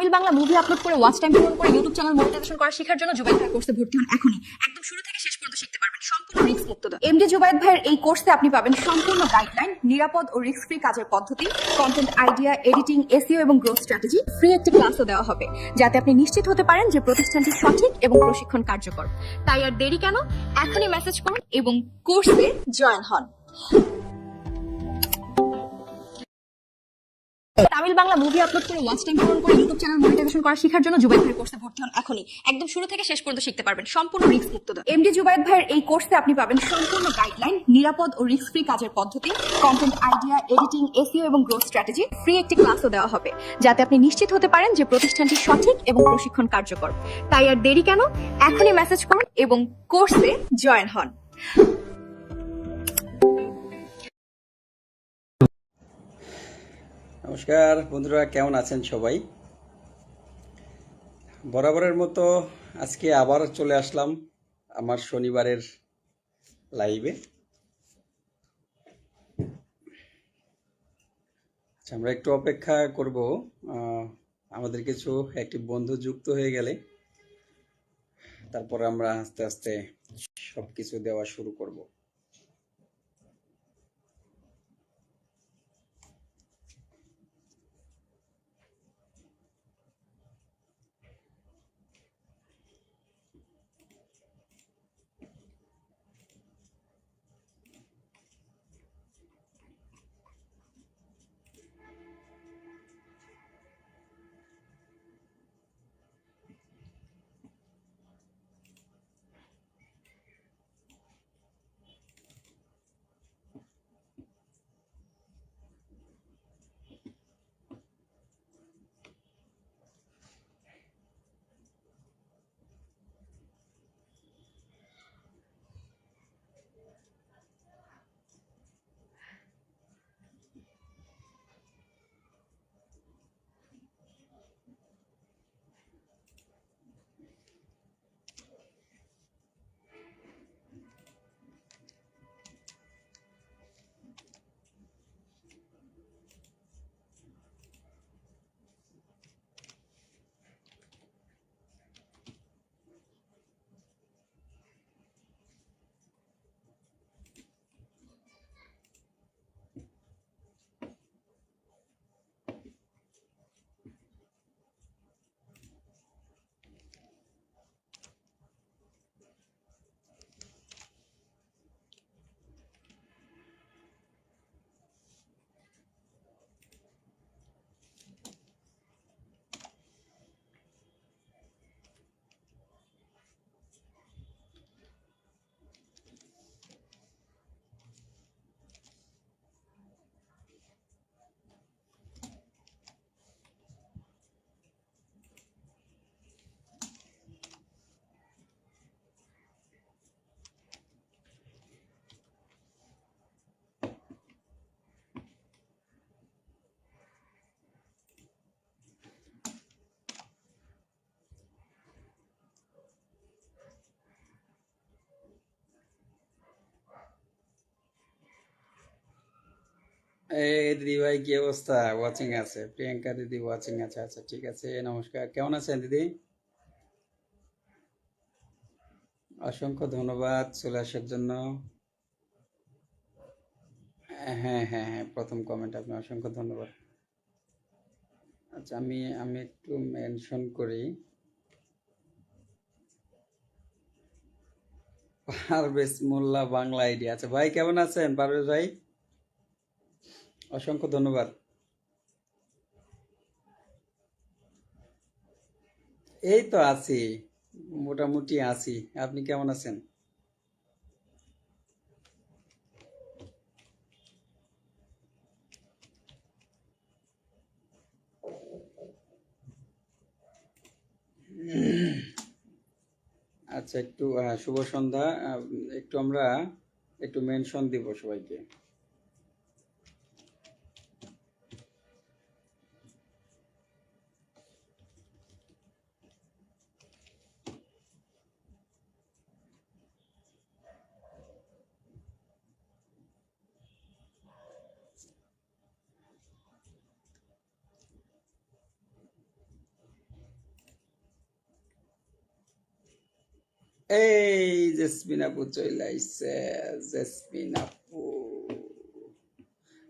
Tamil Bangla movie upload করে watch time পূরণ করে ইউটিউব চ্যানেল মনিটাইজেশন করা শেখার জন্য জুবাইদ ভাইয়ের কোর্সে ভর্তি হন এখনই। একদম শুরু থেকে শেষ পর্যন্ত শিখতে পারবেন সম্পূর্ণ রিস্ক মুক্ত। এমডি জুবাইদ ভাইয়ের এই কোর্সে আপনি পাবেন সম্পূর্ণ গাইডলাইন, নিরাপদ ও রিস্ক ফ্রি কাজের পদ্ধতি, কন্টেন্ট আইডিয়া, এডিটিং, এসইও এবং গ্রোথ স্ট্র্যাটেজি। ফ্রি একটি ক্লাসও দেওয়া হবে যাতে আপনি নিশ্চিত হতে পারেন যে প্রতিষ্ঠানটি সঠিক এবং প্রশিক্ষণ কার্যকর। তাই আর দেরি কেন, এখনই মেসেজ করুন এবং কোর্সে জয়েন হন। তামিল বাংলা মুভি আপলোড করে ওয়াচ টাইম পূরণ করে ইউটিউব চ্যানেল মনিটাইজেশন করা শেখার জন্য জুবাইদ ভাইয়ের কোর্সে ভর্তি হন এখনই। একদম শুরু থেকে শেষ পর্যন্ত শিখতে পারবেন সম্পূর্ণ রিস্ক মুক্ত। এমডি জুবাইদ ভাইয়ের এই কোর্সে আপনি পাবেন সম্পূর্ণ গাইডলাইন, নিরাপদ ও রিস্ক ফ্রি কাজের পদ্ধতি, কন্টেন্ট আইডিয়া, এডিটিং, এসইও এবং গ্রোথ স্ট্র্যাটেজি। ফ্রি একটি ক্লাসও দেওয়া হবে যাতে আপনি নিশ্চিত হতে পারেন যে প্রতিষ্ঠানটি সঠিক এবং প্রশিক্ষণ কার্যকর। তাই আর দেরি কেন, এখনই মেসেজ করুন এবং কোর্সে জয়েন হন। নমস্কার বন্ধুরা, কেমন আছেন সবাই? বরাবরের মতো আজকে আবার চলে আসলাম আমার শনিবারের লাইভে। আচ্ছা, আমরা একটু অপেক্ষা করব আমাদের কিছু অ্যাক্টিভ বন্ধু যুক্ত হয়ে গেলে তারপর আমরা আস্তে আস্তে সবকিছু দেওয়া শুরু করব। এই দিদি ভাই, কি অবস্থা? ওয়াচিং আছে, প্রিয়াঙ্কা দিদি ওয়াচিং আছে। আচ্ছা ঠিক আছে, নমস্কার, কেমন আছেন দিদি? অসংখ্য ধন্যবাদ চলে আসার জন্য। হ্যাঁ হ্যাঁ হ্যাঁ, প্রথম কমেন্ট আপনি, অসংখ্য ধন্যবাদ। আচ্ছা, আমি আমি একটু মেনশন করি। পারভেজ মোল্লা বাংলা আইডি। আচ্ছা ভাই, কেমন আছেন পারভেজ ভাই? অসংখ্য ধন্যবাদ। এই তো আছি, মোটামুটি আছি। আপনি কেমন আছেন? আচ্ছা, একটু শুভ সন্ধ্যা। একটু আমরা একটু মেনশন দিব সবাইকে। এই জেসমিন আপু চলে আইছে। জেসমিন আপু,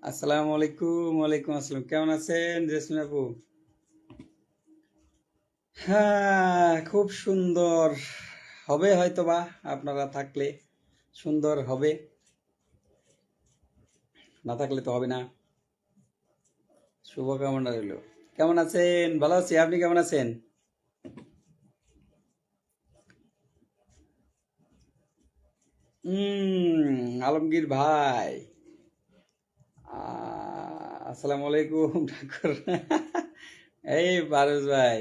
আসসালামু আলাইকুম। ওয়ালাইকুম আসসালাম, কেমন আছেন জেসমিন আপু? হ্যাঁ, খুব সুন্দর হবে হয়তোবা আপনারা থাকলে। সুন্দর হবে, না থাকলে তো হবে না। শুভকামনা রইল। কেমন আছেন? ভালো আছি, আপনি কেমন আছেন? আলমগীর ভাই, আসসালামু আলাইকুম ঠাকুর। এই পারুস ভাই,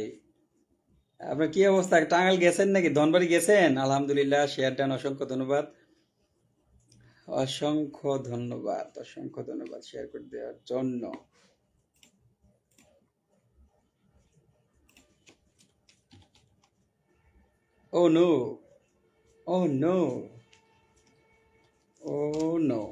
আপনার কি অবস্থা? টাঙ্গাইল গেছেন নাকি? ধনবাড়ি গেছেন? আলহামদুলিল্লাহ, শেয়ার ডান, অসংখ্য ধন্যবাদ। অসংখ্য ধন্যবাদ, অসংখ্য ধন্যবাদ শেয়ার করে দেওয়ার জন্য। ও নো, ও নো, ও নো।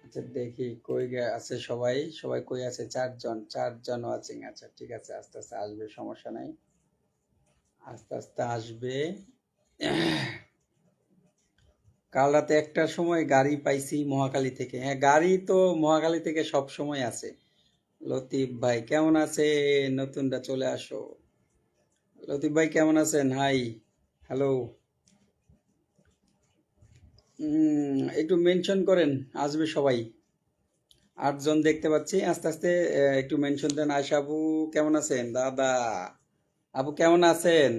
আচ্ছা দেখি কই আছে সবাই। সবাই কই আছে? চারজন, চারজন ওয়াচিং। আচ্ছা ঠিক আছে, আস্তে আস্তে আসবে, সমস্যা নাই, আস্তে আস্তে আসবে। কাল রাতে একটার সময় গাড়ি পাইছি মহাখালী থেকে। হ্যাঁ, গাড়ি তো মহাখালী থেকে সব সময় আছে। লতিফ ভাই কেমন আছে? নতুনটা চলে আসো। লতিফ ভাই কেমন আছেন? High, hello. একটু মেনশন করেন, আসবে সবাই। 8 জন দেখতে পাচ্ছি, আস্তে আস্তে একটু মেনশন দেন। আয়শা আপু কেমন আছেন? দাদা আপু কেমন আছেন?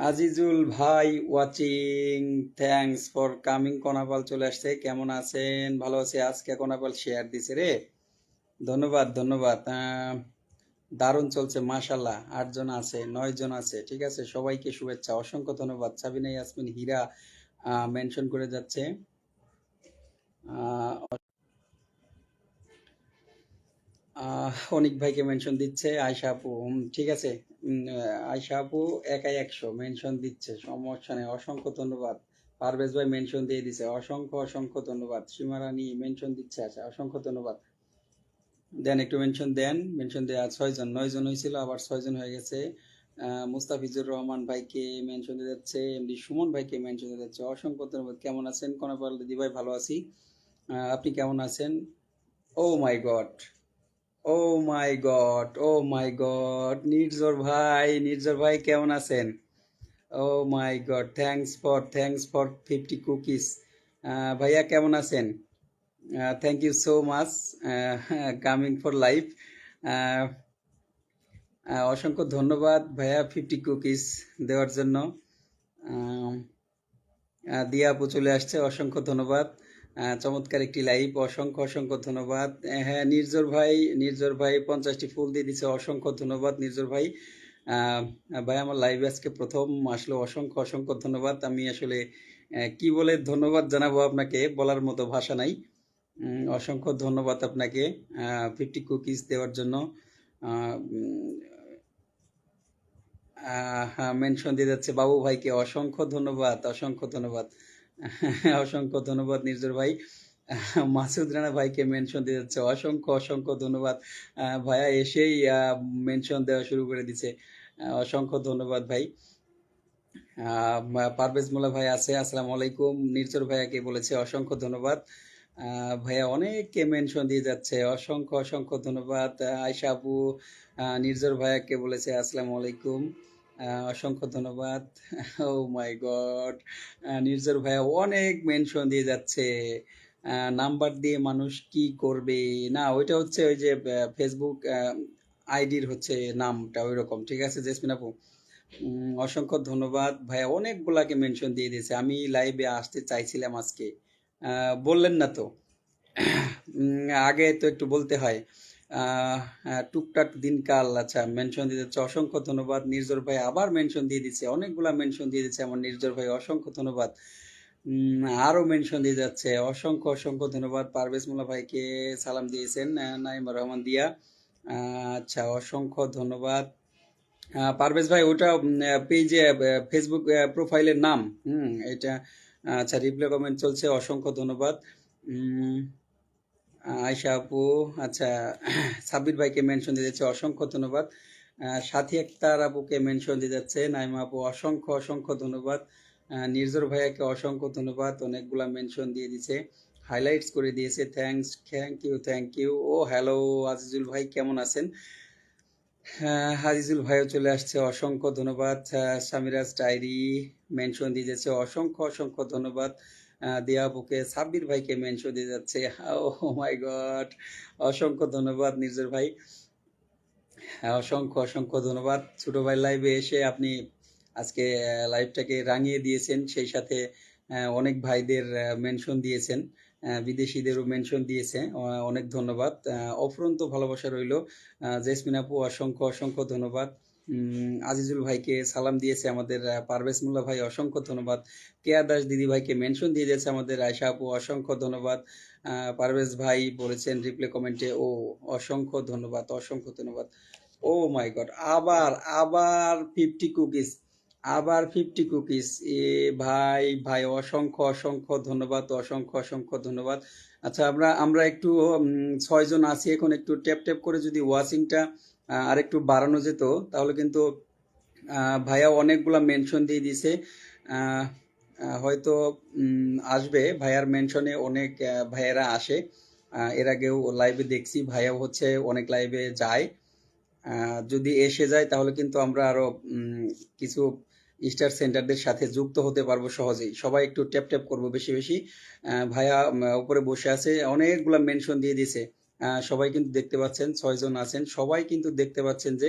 আজিজুল ভাই ওয়াচিং, থ্যাঙ্কস ফর কামিং। কোনাপাল চলে আসছে, কেমন আছেন? ভালো আছি। আজকে কোনাপাল শেয়ার দিছে রে, ধন্যবাদ ধন্যবাদ। দারুণ চলছে মাশাল্লাহ। 8 জন আছে, 9 জন আছে, ঠিক আছে, সবাইকে শুভেচ্ছা, অসংখ্য ধন্যবাদ। সাবিনা ইয়াসমিন হীরা মেনশন করে যাচ্ছে। আহ, অনিক ভাইকে মেনশন দিচ্ছে। আয়শা আপু, ঠিক আছে। আয়শা আপু একাই 100 মেনশন দিচ্ছে, সমস্যা নেই, অসংখ্য ধন্যবাদ। পারভেজ ভাই মেনশন দিয়ে দিছে, অসংখ্য অসংখ্য ধন্যবাদ। সীমা রানী মেনশন দিচ্ছে, আচ্ছা অসংখ্য ধন্যবাদ। দেন একটু মেনশন দেন, মেনশন দেওয়া। 6 জন, 9 জন হয়েছিল, আবার 6 জন হয়ে গেছে। মুস্তাফিজুর রহমান ভাইকে মেনশন দিয়ে যাচ্ছে। এমডি সুমন ভাইকে মেনশন দিয়ে যাচ্ছে, অসংখ্য ধন্যবাদ। কেমন আছেন? কোনাপাল দিদি ভাই ভালো আছি, আপনি কেমন আছেন? Oh my god, oh my god, oh my god, Nirjhar ভাই, নির্ঝর ভাই কেমন আছেন? Oh my god, thanks for 50 cookies. ভাইয়া কেমন আছেন? Thank you so much coming for live. অসংখ্য ধন্যবাদ ভাইয়া 50 কুকিজ দেওয়ার জন্য। আহ, দিয়া আপু চলে আসছে, অসংখ্য ধন্যবাদ। চমৎকার একটি লাইভ, অসংখ্য অসংখ্য ধন্যবাদ। হ্যাঁ, নির্ঝর ভাই 50টি ফুল দিয়ে দিচ্ছে, অসংখ্য ধন্যবাদ নির্ঝর ভাই। ভাই আমার লাইভে আজকে প্রথম আসলে, অসংখ্য অসংখ্য ধন্যবাদ। আমি আসলে কি বলে ধন্যবাদ জানাবো আপনাকে, বলার মতো ভাষা নাই। অসংখ্য ধন্যবাদ আপনাকে 50 কুকিজ দেওয়ার জন্য। হ্যাঁ, মেনশন দিয়ে যাচ্ছে বাবু ভাইকে, অসংখ্য ধন্যবাদ, অসংখ্য ধন্যবাদ। অসংখ্য ধন্যবাদ নির্জর ভাই। মাসুদ রানা ভাইকে মেনশন দিয়ে যাচ্ছে, অসংখ্য অসংখ্য ধন্যবাদ। ভাইয়া এসেই মেনশন দেওয়া শুরু করে দিছে, অসংখ্য ধন্যবাদ ভাই। পারভেজ মোল্লা ভাই আছে, আসসালামু আলাইকুম। নির্জর ভাইয়াকে বলেছে, অসংখ্য ধন্যবাদ। ভাইয়া অনেককে মেনশন দিয়ে যাচ্ছে, অসংখ্য অসংখ্য ধন্যবাদ। আয়শা আপু নির্জর ভাইয়াকে বলেছে আসসালামু আলাইকুম, অসংখ্য ধন্যবাদ। ও মাই গড, নির্জর ভাইয়া অনেক মেনশন দিয়ে যাচ্ছে। নাম্বার দিয়ে মানুষ কি করবে? না, ওইটা হচ্ছে ওই যে ফেসবুক আইডির হচ্ছে নামটা ওই রকম, ঠিক আছে জেসমিন আপু। অসংখ্য ধন্যবাদ ভাইয়া, অনেকগুলাকে মেনশন দিয়ে দিয়েছে। আমি লাইভে আসতে চাইছিলাম আজকে, বললেন না তো। আগে তো একটু বলতে হয়। টুকটাক দিনকাল, আচ্ছা মেনশন দিয়ে দিচ্ছে, অসংখ্য ধন্যবাদ। নির্জর ভাই আবার মেনশন দিয়ে দিচ্ছে, অনেকগুলা মেনশন দিয়ে দিচ্ছে আমার নির্জর ভাই, অসংখ্য ধন্যবাদ। আরো মেনশন দিয়ে যাচ্ছে, অসংখ্য অসংখ্য ধন্যবাদ। পারভেজ মোল্লা ভাইকে সালাম দিয়েছেন, নাইমা রহমান দিয়া। আচ্ছা, অসংখ্য ধন্যবাদ। পারভেজ ভাই, ওটা পেজে ফেসবুক প্রোফাইলের নাম, এটা। আচ্ছা, রিপ্লাই কমেন্ট চলছে, অসংখ্য ধন্যবাদ। আয়শা আপু, আচ্ছা সাব্বির ভাইকে মেনশন দিয়ে দিচ্ছে, অসংখ্য ধন্যবাদ। সাথী আক্তার আপুকে মেনশন দিয়ে যাচ্ছে, নাইমা আপু অসংখ্য অসংখ্য ধন্যবাদ, নির্জর ভাইয়াকে অসংখ্য ধন্যবাদ, অনেকগুলা মেনশন দিয়ে দিছে, হাইলাইটস করে দিয়েছে, থ্যাংক ইউ। ও হ্যালো আজিজুল ভাই, কেমন আছেন? আজিজুল ভাইও চলে আসছে, অসংখ্য ধন্যবাদ। সামিরাজ ডায়েরি মেনশন দিয়ে যাচ্ছে, অসংখ্য অসংখ্য ধন্যবাদ। দিয়া আপুকে, সাব্বির ভাইকে মেনশন দিয়ে যাচ্ছে, ও মাই গড, অসংখ্য ধন্যবাদ নির্জর ভাই, অসংখ্য অসংখ্য ধন্যবাদ। ছোট ভাই লাইভে এসে আপনি আজকে লাইভটাকে রাঙিয়ে দিয়েছেন, সেই সাথে অনেক ভাইদের মেনশন দিয়েছেন, বিদেশিদেরও মেনশন দিয়েছে, অনেক ধন্যবাদ, অফুরন্ত ভালোবাসা রইল। জেসমিন আপু অসংখ্য অসংখ্য ধন্যবাদ। আজিজুল ভাইকে সালাম দিয়েছে আমাদের পারভেজ মোল্লা ভাই, অসংখ্য ধন্যবাদ। কেয়া দাস দিদি ভাইকে মেনশন দিয়ে দিয়েছে আমাদের আয়শা আপু, অসংখ্য ধন্যবাদ। পারভেজ ভাই বলেছেন রিপ্লে কমেন্টে, ও অসংখ্য ধন্যবাদ, অসংখ্য ধন্যবাদ। ও মাই গড, আবার আবার 50 কুকিজ, আবার 50 কুকিজ, এ ভাই ভাই অসংখ্য অসংখ্য ধন্যবাদ, অসংখ্য অসংখ্য ধন্যবাদ। আচ্ছা, আমরা আমরা একটু 6 জন আছি এখন, একটু ট্যাপ ট্যাপ করে যদি ওয়াচিংটা আর একটু বাড়ানো যেত তাহলে কিন্তু ভাইয়া অনেকগুলা মেনশন দিয়ে দিছে, আহ, হয়তো আসবে ভাইয়ার মেনশনে, অনেক ভাইয়েরা আসে, এর আগেও লাইভে দেখছি ভাইয়াও হচ্ছে অনেক লাইভে যায়, যদি এসে যায় তাহলে কিন্তু আমরা আরো কিছু স্টার সেন্টারদের সাথে যুক্ত হতে পারবো সহজেই। সবাই একটু ট্যাপ ট্যাপ করবো বেশি বেশি। ভাইয়া উপরে বসে আছে, অনেকগুলা মেনশন দিয়ে দিয়েছে, সবাই কিন্তু দেখতে পাচ্ছেন, 6 জন আছেন, সবাই কিন্তু দেখতে পাচ্ছেন যে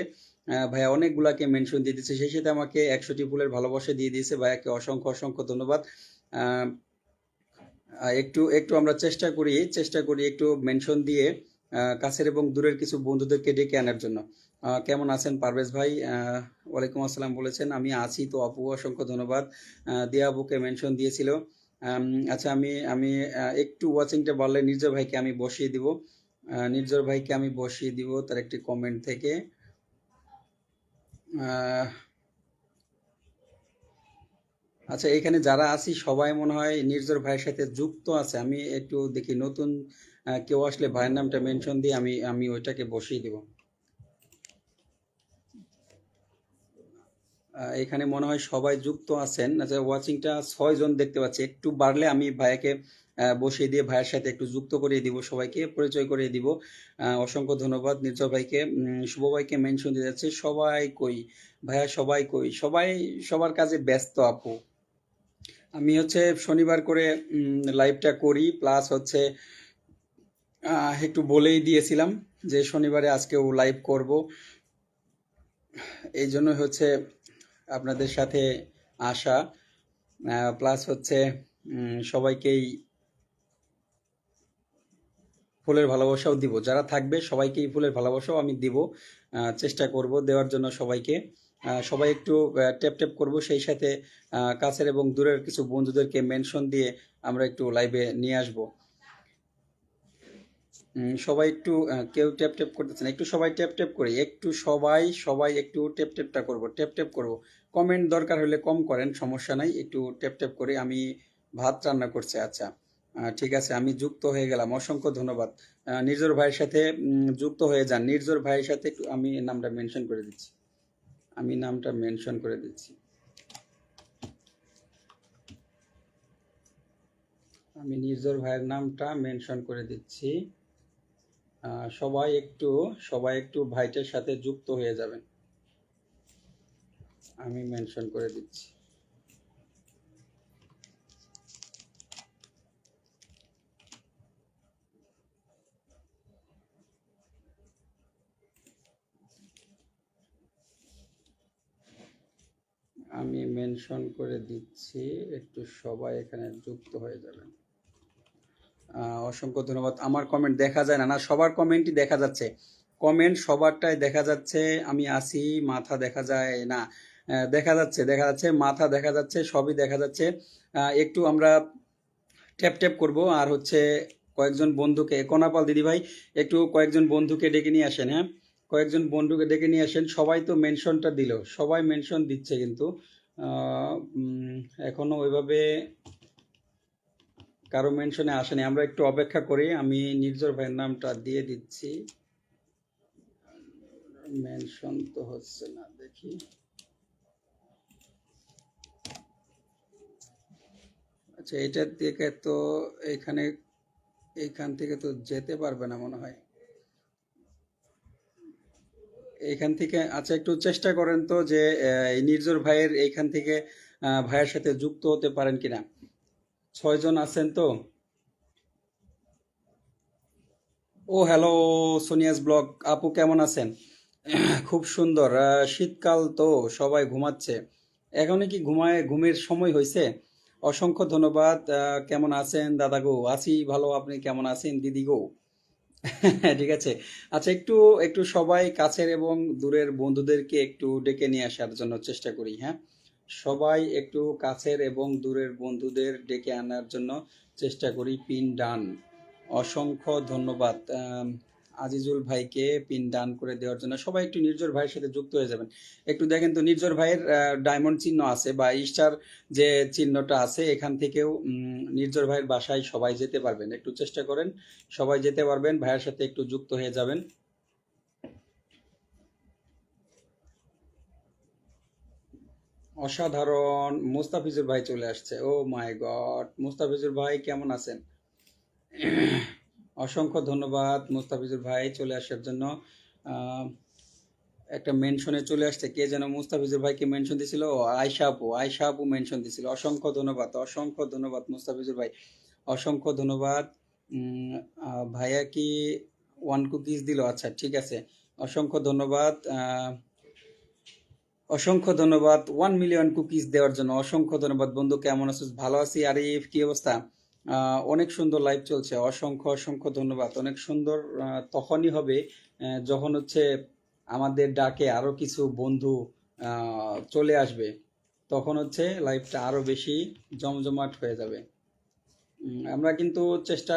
ভাইয়া অনেকগুলাকে মেনশন দিয়ে দিচ্ছে, সেই সাথে আমাকে 100টি ফুলের ভালোবাসা দিয়ে দিয়েছে, ভাইয়াকে অসংখ্য অসংখ্য ধন্যবাদ। আহ, একটু একটু আমরা চেষ্টা করি একটু মেনশন দিয়ে কাছের এবং দূরের কিছু বন্ধুদেরকে ডেকে আনার জন্য। কেমন আছেন পারভেজ ভাই? ওয়ালাইকুম আসসালাম বলেছেন, আমি আছি তো আপু, অসংখ্য ধন্যবাদ। দিয়া আপুকে মেনশন দিয়েছিল। আচ্ছা, আমি আমি একটু ওয়াচিংটা বাড়লে নির্জর ভাইকে আমি বসিয়ে দিব, তার একটি কমেন্ট থেকে। আহ, আচ্ছা, এখানে যারা আছি সবাই মনে হয় নির্জর ভাইয়ের সাথে যুক্ত আছে, আমি একটু দেখি নতুন কেউ আসলে ভাইয়ের নামটা মেনশন দিয়ে আমি আমি ওইটাকে বসিয়ে দিব। এখানে মনে হয় সবাই যুক্ত আছেন। আচ্ছা, ওয়াচিংটা 6 জন দেখতে পাচ্ছি, একটু বাড়লে আমি ভাইয়াকে বসিয়ে দিয়ে ভাইয়ের সাথে একটু যুক্ত করিয়ে দিব, সবাইকে পরিচয় করিয়ে দিব। অসংখ্য ধন্যবাদ নির্জর ভাইকে, শুভ ভাইকে মেনশন দিয়ে যাচ্ছে, সবাই কই ভাইয়া, সবাই কই, সবাই সবার কাজে ব্যস্ত আপু। আমি হচ্ছে শনিবার করে লাইভটা করি, প্লাস হচ্ছে একটু বলেই দিয়েছিলাম যে শনিবারে আজকেও লাইভ করব, এই জন্য হচ্ছে আপনাদের সাথে আসা, প্লাস হচ্ছে সবাইকেই ফুলের ভালোবাসাও দিব, যারা থাকবে সবাইকেই ফুলের ভালোবাসাও আমি দিব, চেষ্টা করব দেওয়ার জন্য সবাইকে। সবাই একটু ট্যাপ ট্যাপ করব, সেই সাথে কাছের এবং দূরের কিছু বন্ধুদেরকে মেনশন দিয়ে আমরা একটু লাইভে নিয়ে আসব। সবাই একটু কেউ ট্যাপ ট্যাপ করতেছেন, একটু সবাই ট্যাপ ট্যাপ করি, একটু সবাই সবাই একটু ট্যাপ ট্যাপটা করব, ট্যাপ ট্যাপ করব। কমেন্ট দরকার হলে কম করেন, সমস্যা নাই, একটু ট্যাপ ট্যাপ করি। আমি ভাত রান্না করছি। আচ্ছা, ঠিক আছে, আমি যুক্ত হয়ে গেলাম, অসংখ্য ধন্যবাদ। নির্জর ভাইয়ের সাথে যুক্ত হয়ে যান, নির্জর ভাইয়ের সাথে একটু আমি নামটা মেনশন করে দিচ্ছি, আমি নির্জর ভাইয়ের নামটা মেনশন করে দিচ্ছি। সবাই একটু ভাইটার সাথে যুক্ত হয়ে যাবেন, আমি মেনশন করে দিচ্ছি। আমি মেনশন করে দিচ্ছি, একটু সবাই এখানে যুক্ত হয়ে যাবেন। অসংখ্য ধন্যবাদ। আমার কমেন্ট দেখা যায় না, না সবার কমেন্টই দেখা যাচ্ছে, কমেন্ট সবারটাই দেখা যাচ্ছে, আমি আসি মাথা দেখা যায় না, দেখা যাচ্ছে মাথা দেখা যাচ্ছে, সবই দেখা যাচ্ছে। একটু আমরা ট্যাপ ট্যাপ করব, আর হচ্ছে কয়েকজন বন্ধুকে, কোনাপাল দিদি ভাই একটু কয়েকজন বন্ধুকে ডেকে নিয়ে আসেন, হ্যাঁ কয়েকজন বন্ধুকে ডেকে নিয়ে আসেন, সবাই তো মেনশনটা দিল, সবাই মেনশন দিচ্ছে কিন্তু এখনো ওইভাবে কারো মেনশনে আসেনি, আমরা একটু অপেক্ষা করি, আমি নির্জর ভাইয়ের নামটা দিয়ে দিচ্ছি, মেনশন তো হচ্ছে না, দেখি। আচ্ছা, এটার দিকে তো এখানে এইখান থেকে তো যেতে পারবে না মনে হয়। এইখান থেকে আচ্ছা একটু চেষ্টা করেন তো যে এই নির্ঝর ভাইয়ের এইখান থেকে ভাইয়ের সাথে যুক্ত হতে পারেন কিনা। 6 জন আছেন তো। ও হ্যালো, সোনিয়াস ব্লগ আপু কেমন আছেন? খুব সুন্দর। শীতকাল তো সবাই ঘুমাচ্ছে, এখনই কি ঘুমের সময় হয়েছে? অসংখ্য ধন্যবাদ। কেমন আছেন দাদা গো? আছি ভালো, আপনি কেমন আছেন দিদি গো? ঠিক আছে। আচ্ছা, একটু একটু সবাই কাছের এবং দূরের বন্ধুদেরকে একটু ডেকে নিয়ে আসার জন্য চেষ্টা করি, হ্যাঁ। সবাই একটু কাছের এবং দূরের বন্ধুদের ডেকে আনার জন্য চেষ্টা করি। পিন ডান, অসংখ্য ধন্যবাদ আজিজুল ভাইকে পিন ডান করে দেওয়ার জন্য। সবাই একটু নির্ঝর ভাইয়ের সাথে যুক্ত হয়ে যাবেন। একটু দেখেন তো নির্ঝর ভাইয়ের ডায়মন্ড চিহ্ন আছে বা স্টার যে চিহ্নটা আছে, এখান থেকেও নির্ঝর ভাইয়ের বাসায় সবাই যেতে পারবেন। একটু চেষ্টা করেন, সবাই যেতে পারবেন, ভাইয়ের সাথে একটু যুক্ত হয়ে যাবেন। অসাধারণ, মুস্তাফিজুর ভাই চলে আসছে। ও মাই গড, মুস্তাফিজুর ভাই কেমন আছেন? অসংখ্য ধন্যবাদ মুস্তাফিজুর ভাই চলে আসার জন্য। আহ, একটা মেনশনে চলে আসছে, কে যেন মুস্তাফিজুর ভাইকে মেনশন দিছিল। ও, আয়শা আপু মেনশন দিছিল। অসংখ্য ধন্যবাদ, অসংখ্য ধন্যবাদ মুস্তাফিজুর ভাই, অসংখ্য ধন্যবাদ। উম, ভাইয়া কি 1 কুকিজ দিল? আচ্ছা ঠিক আছে, অসংখ্য ধন্যবাদ। অসংখ্য ধন্যবাদ 1 মিলিয়ন কুকিজ দেওয়ার জন্য। অসংখ্য ধন্যবাদ বন্ধু, কেমন আছিস? ভালো আছি। আরিফ কি অবস্থা? অনেক সুন্দর লাইভ চলছে, অসংখ্য অসংখ্য ধন্যবাদ। অনেক সুন্দর তখনই হবে যখন হচ্ছে আমাদের ডাকে আরো কিছু বন্ধু চলে আসবে, তখন হচ্ছে লাইভটা আরো বেশি জমজমাট হয়ে যাবে। আমরা কিন্তু চেষ্টা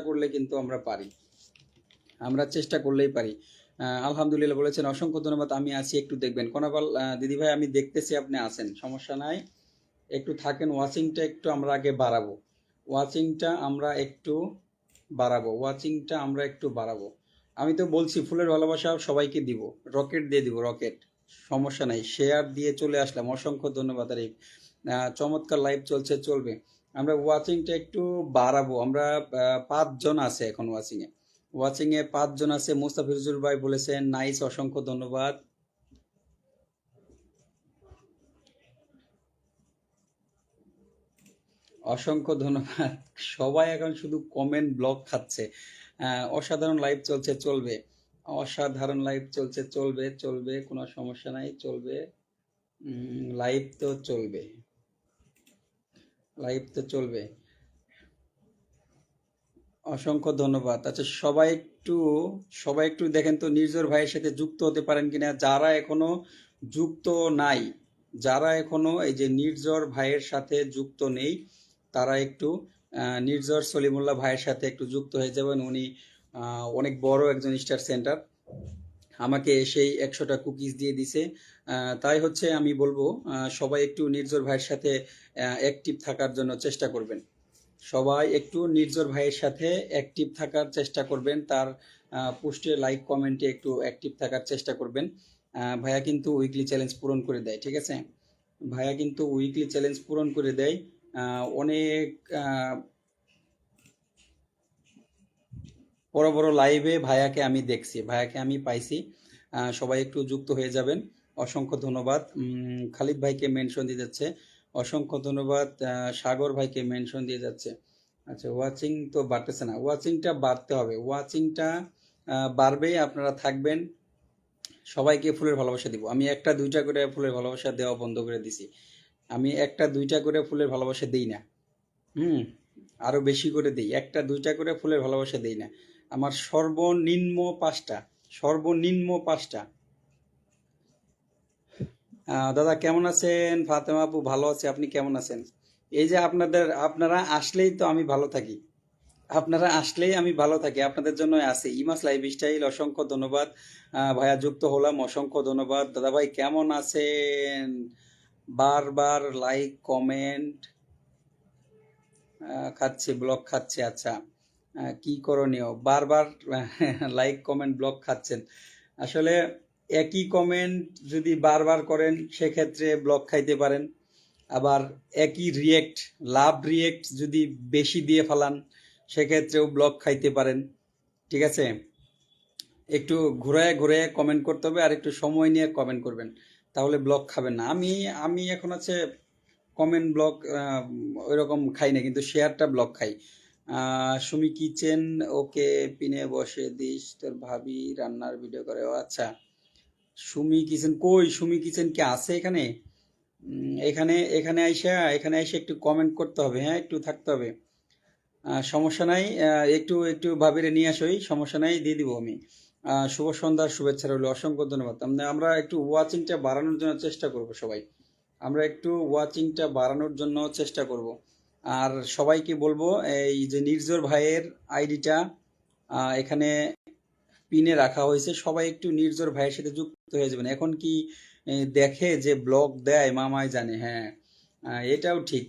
করলে কিন্তু আমরা পারি, আমরা চেষ্টা করলেই পারি। আলহামদুলিল্লাহ বলেছেন, অসংখ্য ধন্যবাদ। আমি আছি, একটু দেখবেন। কোনাপাল দিদি ভাই, আমি দেখতেছি আপনি আছেন, সমস্যা নাই, একটু থাকেন। ওয়াচিংটা একটু আমরা আগে বাড়াবো, ওয়াচিংটা আমরা একটু বাড়াবো। আমি তো বলছি ফুলের ভালোবাসা সবাইকে দিব, রকেট দিয়ে দিব, রকেট, সমস্যা নাই। শেয়ার দিয়ে চলে আসলাম, অসংখ্য ধন্যবাদ। আর এই চমৎকার লাইভ চলছে, চলবে। আমরা ওয়াচিংটা একটু বাড়াবো। আমরা 5 জন আছে এখন ওয়াচিং এ 5 জন আছে। মুস্তাফিজুর ভাই বলেছেন নাইস, অসংখ্য ধন্যবাদ। অসংখ্য ধন্যবাদ। সবাই এখন শুধু কমেন্ট ব্লক খাচ্ছে। অসাধারণ লাইভ চলছে, চলবে। অসাধারণ লাইভ চলছে, চলবে, চলবে, কোনো সমস্যা নাই, চলবে। লাইভ তো চলবে, লাইভ তো চলবে। অসংখ্য ধন্যবাদ। আচ্ছা, সবাই একটু দেখেন তো নির্ঝর ভাইয়ের সাথে যুক্ত হতে পারেন কিনা, যারা এখনো যুক্ত নাই, যারা এখনো এই যে নির্ঝর ভাইয়ের সাথে যুক্ত নেই, তারা একটু নির্ঝর সলিমুল্লাহ ভাইয়ের সাথে একটু যুক্ত হয়ে যাবেন। উনি অনেক বড় একজন স্টার সেন্টার, আমাকে সেই 100টা কুকিজ দিয়ে দিছে। তাই হচ্ছে আমি বলবো সবাই একটু নির্ঝর ভাইয়ের সাথে অ্যাক্টিভ থাকার জন্য চেষ্টা করবেন। সবাই একটু নির্ঝর ভাইয়ের সাথে অ্যাক্টিভ থাকার চেষ্টা করবেন, তার পোস্টে লাইক কমেন্টে একটু অ্যাক্টিভ থাকার চেষ্টা করবেন। ভাইয়া কিন্তু উইকলি চ্যালেঞ্জ পূরণ করে দেয়, ঠিক আছে। ভাইয়া কিন্তু উইকলি চ্যালেঞ্জ পূরণ করে দেয়। অনেক বড় বড় লাইভে ভাইয়াকে আমি দেখছি, ভাইয়াকে আমি পাইছি। সবাই একটু যুক্ত হয়ে যাবেন। অসংখ্য ধন্যবাদ। খালিদ ভাইকে মেনশন দিয়ে যাচ্ছে, অসংখ্য ধন্যবাদ। সাগর ভাইকে মেনশন দিয়ে যাচ্ছে। আচ্ছা, ওয়াচিং তো বাড়তেছে না, ওয়াচিংটা বাড়তে হবে, ওয়াচিংটা বাড়বে, আপনারা থাকবেন। সবাইকে ফুলের ভালোবাসা দিব। আমি একটা দুইটা করে ফুলের ভালোবাসা দেওয়া বন্ধ করে দিছি, আমি একটা দুইটা করে ফুলের ভালোবাসা দেই না। হুম, আরো বেশি করে দেই, একটা দুইটা করে ফুলের ভালোবাসা দেই না। আমার সর্বনিম্ন 5টা, সর্বনিম্ন 5টা। দাদা কেমন আছেন? ফাতেমা আপু ভালো আছে, আপনি কেমন আছেন? এই যে আপনারা আসলেই তো আমি ভালো থাকি, আপনারা আসলেই আমি ভালো থাকি, আপনাদের জন্য আছি। ইমাস লাইফস্টাইল, অসংখ্য ধন্যবাদ। ভাইয়া যুক্ত হলাম, অসংখ্য ধন্যবাদ। দাদা ভাই কেমন আছেন? বারবার লাইক কমেন্ট খাচ্ছে, ব্লক খাচ্ছে। আচ্ছা, কি করণীয়? বারবার লাইক কমেন্ট ব্লক খাচ্ছেন, আসলে একই কমেন্ট যদি বারবার করেন সেক্ষেত্রে ব্লক খাইতে পারেন, আবার একই রিয়েক্ট লাভ রিয়েক্ট যদি বেশি দিয়ে ফেলান সেক্ষেত্রেও ব্লক খাইতে পারেন। ঠিক আছে, একটু ঘুরায় ঘুরায় কমেন্ট করতে হবে আর একটু সময় নিয়ে কমেন্ট করবেন, তাহলে ব্লক খাবেন না। আমি আমি এখন আছে কমেন্ট ব্লক ওইরকম খাই না, কিন্তু শেয়ারটা ব্লক খাই। সুমি কিচেন, ওকে পিনে বসে দিস, তোর ভাবি রান্নার ভিডিও করে। ও আচ্ছা, সুমি কিচেন কই? সুমি কিচেন কি আছে এখানে? এখানে এখানে আইসা একটু কমেন্ট করতে হবে, হ্যাঁ একটু থাকতে হবে। সমস্যা নাই, একটু একটু ভাবিরে নিয়ে আসোই, সমস্যা নাই, দিয়ে দিব আমি। শুভ সন্ধ্যার শুভেচ্ছা রইল, অসংখ্য ধন্যবাদ। আমরা একটু ওয়াচিংটা বাড়ানোর জন্য চেষ্টা করব সবাই, আমরা একটু ওয়াচিংটা বাড়ানোর জন্য চেষ্টা করব। আর সবাইকে বলবো এই যে নির্ঝর ভাইয়ের আইডিটা এখানে পিনে রাখা হয়েছে, সবাই একটু নির্ঝর ভাইয়ের সাথে যুক্ত হয়ে যাবেন। এখন কি দেখে যে ব্লগ দেয় মামাই জানে, হ্যাঁ এটাও ঠিক।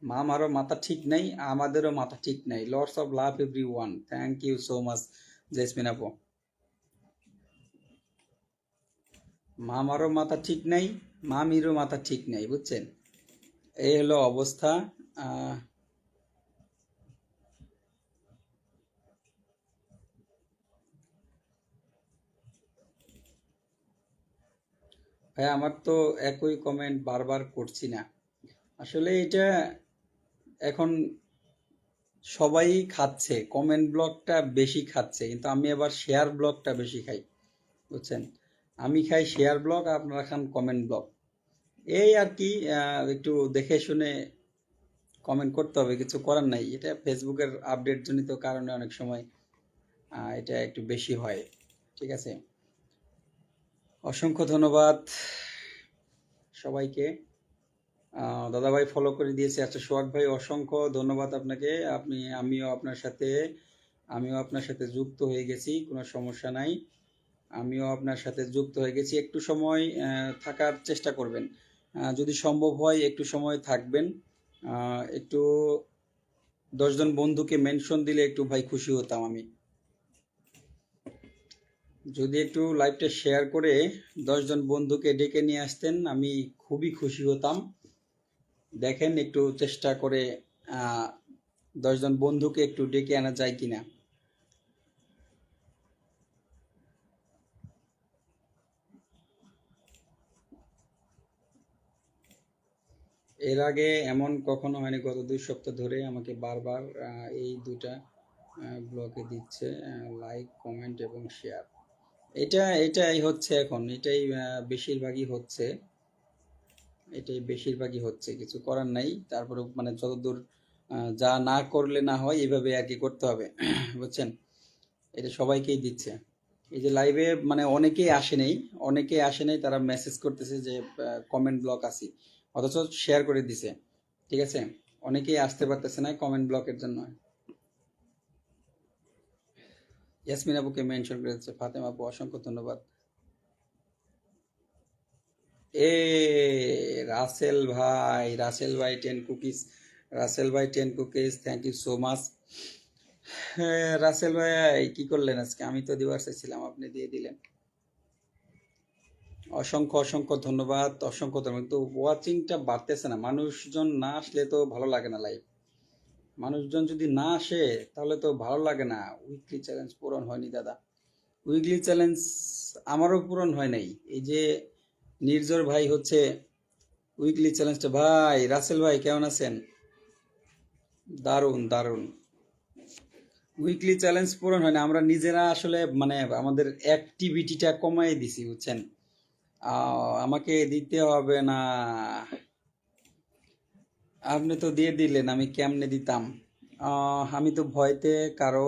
মামারও মাথা ঠিক নাই, আমাদেরও মাথা ঠিক নাই। Lots of love everyone, thank you so much Jasmine আপু। মামারও মাথা ঠিক নাই, মামিরও মাথা ঠিক নাই, বুঝছেন? এই হলো অবস্থা। আহ, ভাই আমার তো একই কমেন্ট বারবার করছি না, আসলে এটা এখন সবাই খাচ্ছে, কমেন্ট ব্লকটা বেশি খাচ্ছে, কিন্তু আমি আবার শেয়ার ব্লকটা বেশি খাই, বুঝছেন? আমি খাই শেয়ার ব্লক, আপনারা খান কমেন্ট ব্লক। এই আর কি, একটু দেখে শুনে কমেন্ট করতে হবে, কিছু করার নাই। এটা ফেসবুকের আপডেট জনিত কারণে অনেক সময় এটা একটু বেশি হয়। ঠিক আছে, অসংখ্য ধন্যবাদ সবাইকে। দাদাভাই ফলো করে দিয়েছে, আচ্ছা সোহাগ ভাই অসংখ্য ধন্যবাদ আপনাকে। আমিও আপনার সাথে যুক্ত হয়ে গেছি, কোনো সমস্যা নাই। আমিও আপনার সাথে যুক্ত হয়ে গেছি, একটু সময় থাকার চেষ্টা করবেন, যদি সম্ভব হয় একটু সময় থাকবেন। একটু 10 জন বন্ধুকে মেনশন দিলে একটু ভাই খুশি হতাম আমি, যদি একটু লাইভটা শেয়ার করে 10 জন বন্ধুকে ডেকে নিয়ে আসতেন আমি খুবই খুশি হতাম। দেখেন একটু চেষ্টা করে 10 জন বন্ধুকে একটু ডেকে আনা যায় কিনা। এর আগে এমন কখনো হয়নি, গত 2 সপ্তাহ ধরে আমাকে বারবার এই দুটা ব্লকে দিচ্ছে, লাইক কমেন্ট এবং শেয়ার। এটাই হচ্ছে এখন, এটাই বেশিরভাগই হচ্ছে, কিছু করার নাই। তারপরে মানে যতদূর যা না করলে না হয় এইভাবে আর কি করতে হবে বুঝছেন? এটা সবাইকেই দিচ্ছে। এই যে লাইভে মানে অনেকেই আসে নাই, তারা মেসেজ করতেছে যে কমেন্ট ব্লক আছি, অথচ শেয়ার করে দিছে। ঠিক আছে, অনেকেই আসতে পারতেছে না কমেন্ট ব্লকের জন্য। ইয়াসমিন আপুকে মেনশন করেছে, ফাতেমা আপু অসংখ্য ধন্যবাদ। এ রাসেল ভাই 10 cookies, thank you so much. হ্যাঁ রাসেল ভাই কি করলেন আজকে? আমি তো দিবার চাইছিলাম, আপনি দিয়ে দিলেন। অসংখ্য অসংখ্য ধন্যবাদ, অসংখ্য ধন্যবাদ। তো ওয়াচিংটা বাড়তেছে না, মানুষজন না আসলে তো ভালো লাগে না লাইভ। মানুষজন যদি না আসে তাহলে তো ভালো লাগে না। উইকলি চ্যালেঞ্জ পূরণ হয়নি দাদা, উইকলি চ্যালেঞ্জ আমারও পূরণ হয় নাই। এই যে নির্ঝর ভাই হচ্ছে উইকলি চ্যালেঞ্জটা। ভাই রাসেল ভাই কেমন আছেন? দারুণ দারুণ। উইকলি চ্যালেঞ্জ পূরণ হয় না, আমরা নিজেরা আসলে মানে আমাদের অ্যাক্টিভিটিটা কমাই দিছি, বুঝছেন? আমাকে দিতে হবে না, আপনি তো দিয়ে দিলেন, আমি কেমনে দিতাম? আমি তো ভয়তে কারো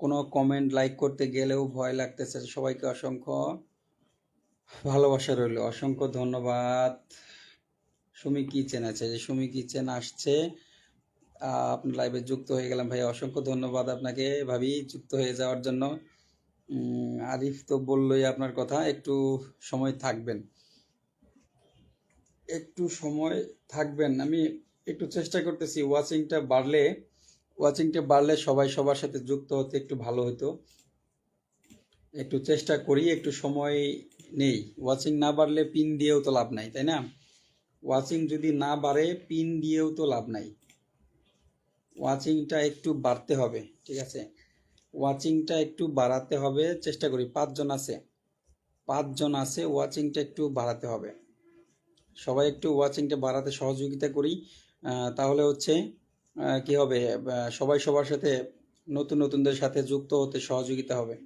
কোনো কমেন্ট লাইক করতে গেলেও ভয় লাগতেছে। সবাইকে অসংখ্য ভালোবাসা রইল, অসংখ্য ধন্যবাদ। সুমি কিচেন আছে, যে সুমি কিচেন আসছে, আপনার লাইভে যুক্ত হয়ে গেলাম ভাই, অসংখ্য ধন্যবাদ আপনাকে ভাবি যুক্ত হয়ে যাওয়ার জন্য। আরিফ তো বললোই আপনার কথা, একটু সময় থাকবেন, একটু সময় থাকবেন। আমি একটু চেষ্টা করতেছি ওয়াচিংটা বাড়লে সবাই সবার সাথে যুক্ত হতে একটু ভালো হতো। একটু চেষ্টা করি, একটু সময় নেই। ওয়াচিং না বাড়লে পিন দিয়েও তো লাভ নাই, তাই না? ওয়াচিং যদি না বাড়ে পিন দিয়েও তো লাভ নাই। ওয়াচিংটা একটু বাড়তে হবে, ঠিক আছে? ওয়াচিংটা একটু বাড়াতে হবে, চেষ্টা করি। 5 জন আছে, 5 জন আছে, ওয়াচিংটা একটু বাড়াতে হবে। সবাই একটু ওয়াচিংটা বাড়াতে সহযোগিতা করি। তাহলে হচ্ছে কি হবে, সবাই সবার সাথে, নতুন নতুনদের সাথে যুক্ত হতে সহযোগিতা হবে।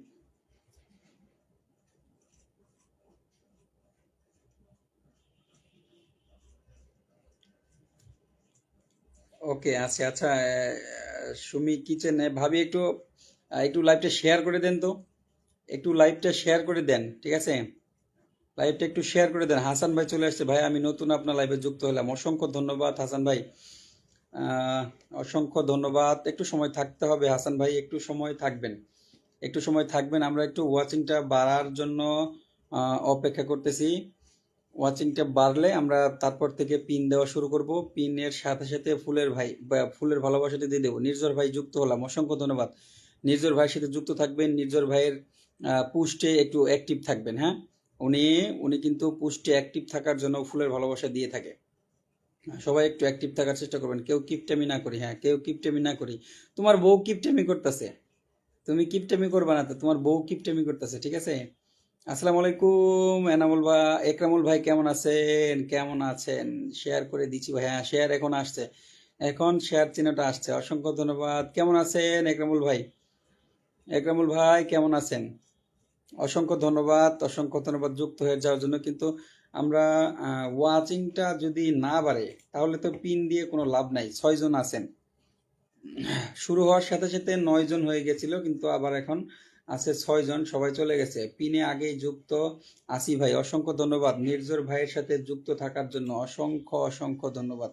ওকে, আচ্ছা আচ্ছা। সুমি কিচেনে ভাবি একটু একটু লাইভটা শেয়ার করে দেন তো, একটু লাইভটা শেয়ার করে দেন, ঠিক আছে? লাইভটা একটু শেয়ার করে দেন। হাসান ভাই চলে আসছে। ভাই আমি নতুন আপনার লাইভে যুক্ত হলাম, অসংখ্য ধন্যবাদ হাসান ভাই। আহ, অসংখ্য ধন্যবাদ। একটু সময় থাকতে হবে হাসান ভাই, একটু সময় থাকবেন, একটু সময় থাকবেন। আমরা একটু ওয়াচিংটা বাড়ার জন্য অপেক্ষা করতেছি। ওয়াচিংটা বাড়লে আমরা তারপর থেকে পিন দেওয়া শুরু করব। পিনের সাথে সাথে ফুলের ভাই ফুলের ভালোবাসাটা দিয়ে দেবো। নির্ঝর ভাই যুক্ত হলাম, অসংখ্য ধন্যবাদ। নির্ঝর ভাইয়ের সাথে যুক্ত থাকবেন। নির্ঝর ভাইয়ের পোস্টে একটু অ্যাক্টিভ থাকবেন, হ্যাঁ? উনি উনি কিন্তু পোস্টে অ্যাক্টিভ থাকার জন্য ফুলের ভালোবাসা দিয়ে থাকে। সবাই একটু অ্যাক্টিভ থাকার চেষ্টা করবেন, কেউ কিপটেমি না করি। হ্যাঁ, কেউ কিপটেমি না করি। তোমার বউ কিপটেমি করতেছে, তুমি কিপটেমি করবা না তো, তোমার বউ কিপটেমি করতেছে, ঠিক আছে? আসসালামু আলাইকুম এনামুল ভাই, একরামুল ভাই কেমন আছেন? কেমন আছেন? শেয়ার করে দিচ্ছি ভাই। হ্যাঁ, শেয়ার এখন আসছে, এখন শেয়ার চিহ্নটা আসছে। অসংখ্য ধন্যবাদ। কেমন আছেন একরামুল ভাই? একরামুল ভাই কেমন আছেন? অসংখ্য ধন্যবাদ, অসংখ্য ধন্যবাদ যুক্ত হয়ে যাওয়ার জন্য। কিন্তু আমরা ওয়াচিংটা যদি না বাড়ে তাহলে তো পিন দিয়ে কোনো লাভ নাই। 6 জন আছেন, শুরু হওয়ার সাথে সাথে 9 জন হয়ে গেছিল, কিন্তু আবার এখন আছে 6 জন, সবাই চলে গেছে। পিনে আগেই যুক্ত আসি ভাই, অসংখ্য ধন্যবাদ। নির্ঝর ভাইয়ের সাথে যুক্ত থাকার জন্য অসংখ্য অসংখ্য ধন্যবাদ।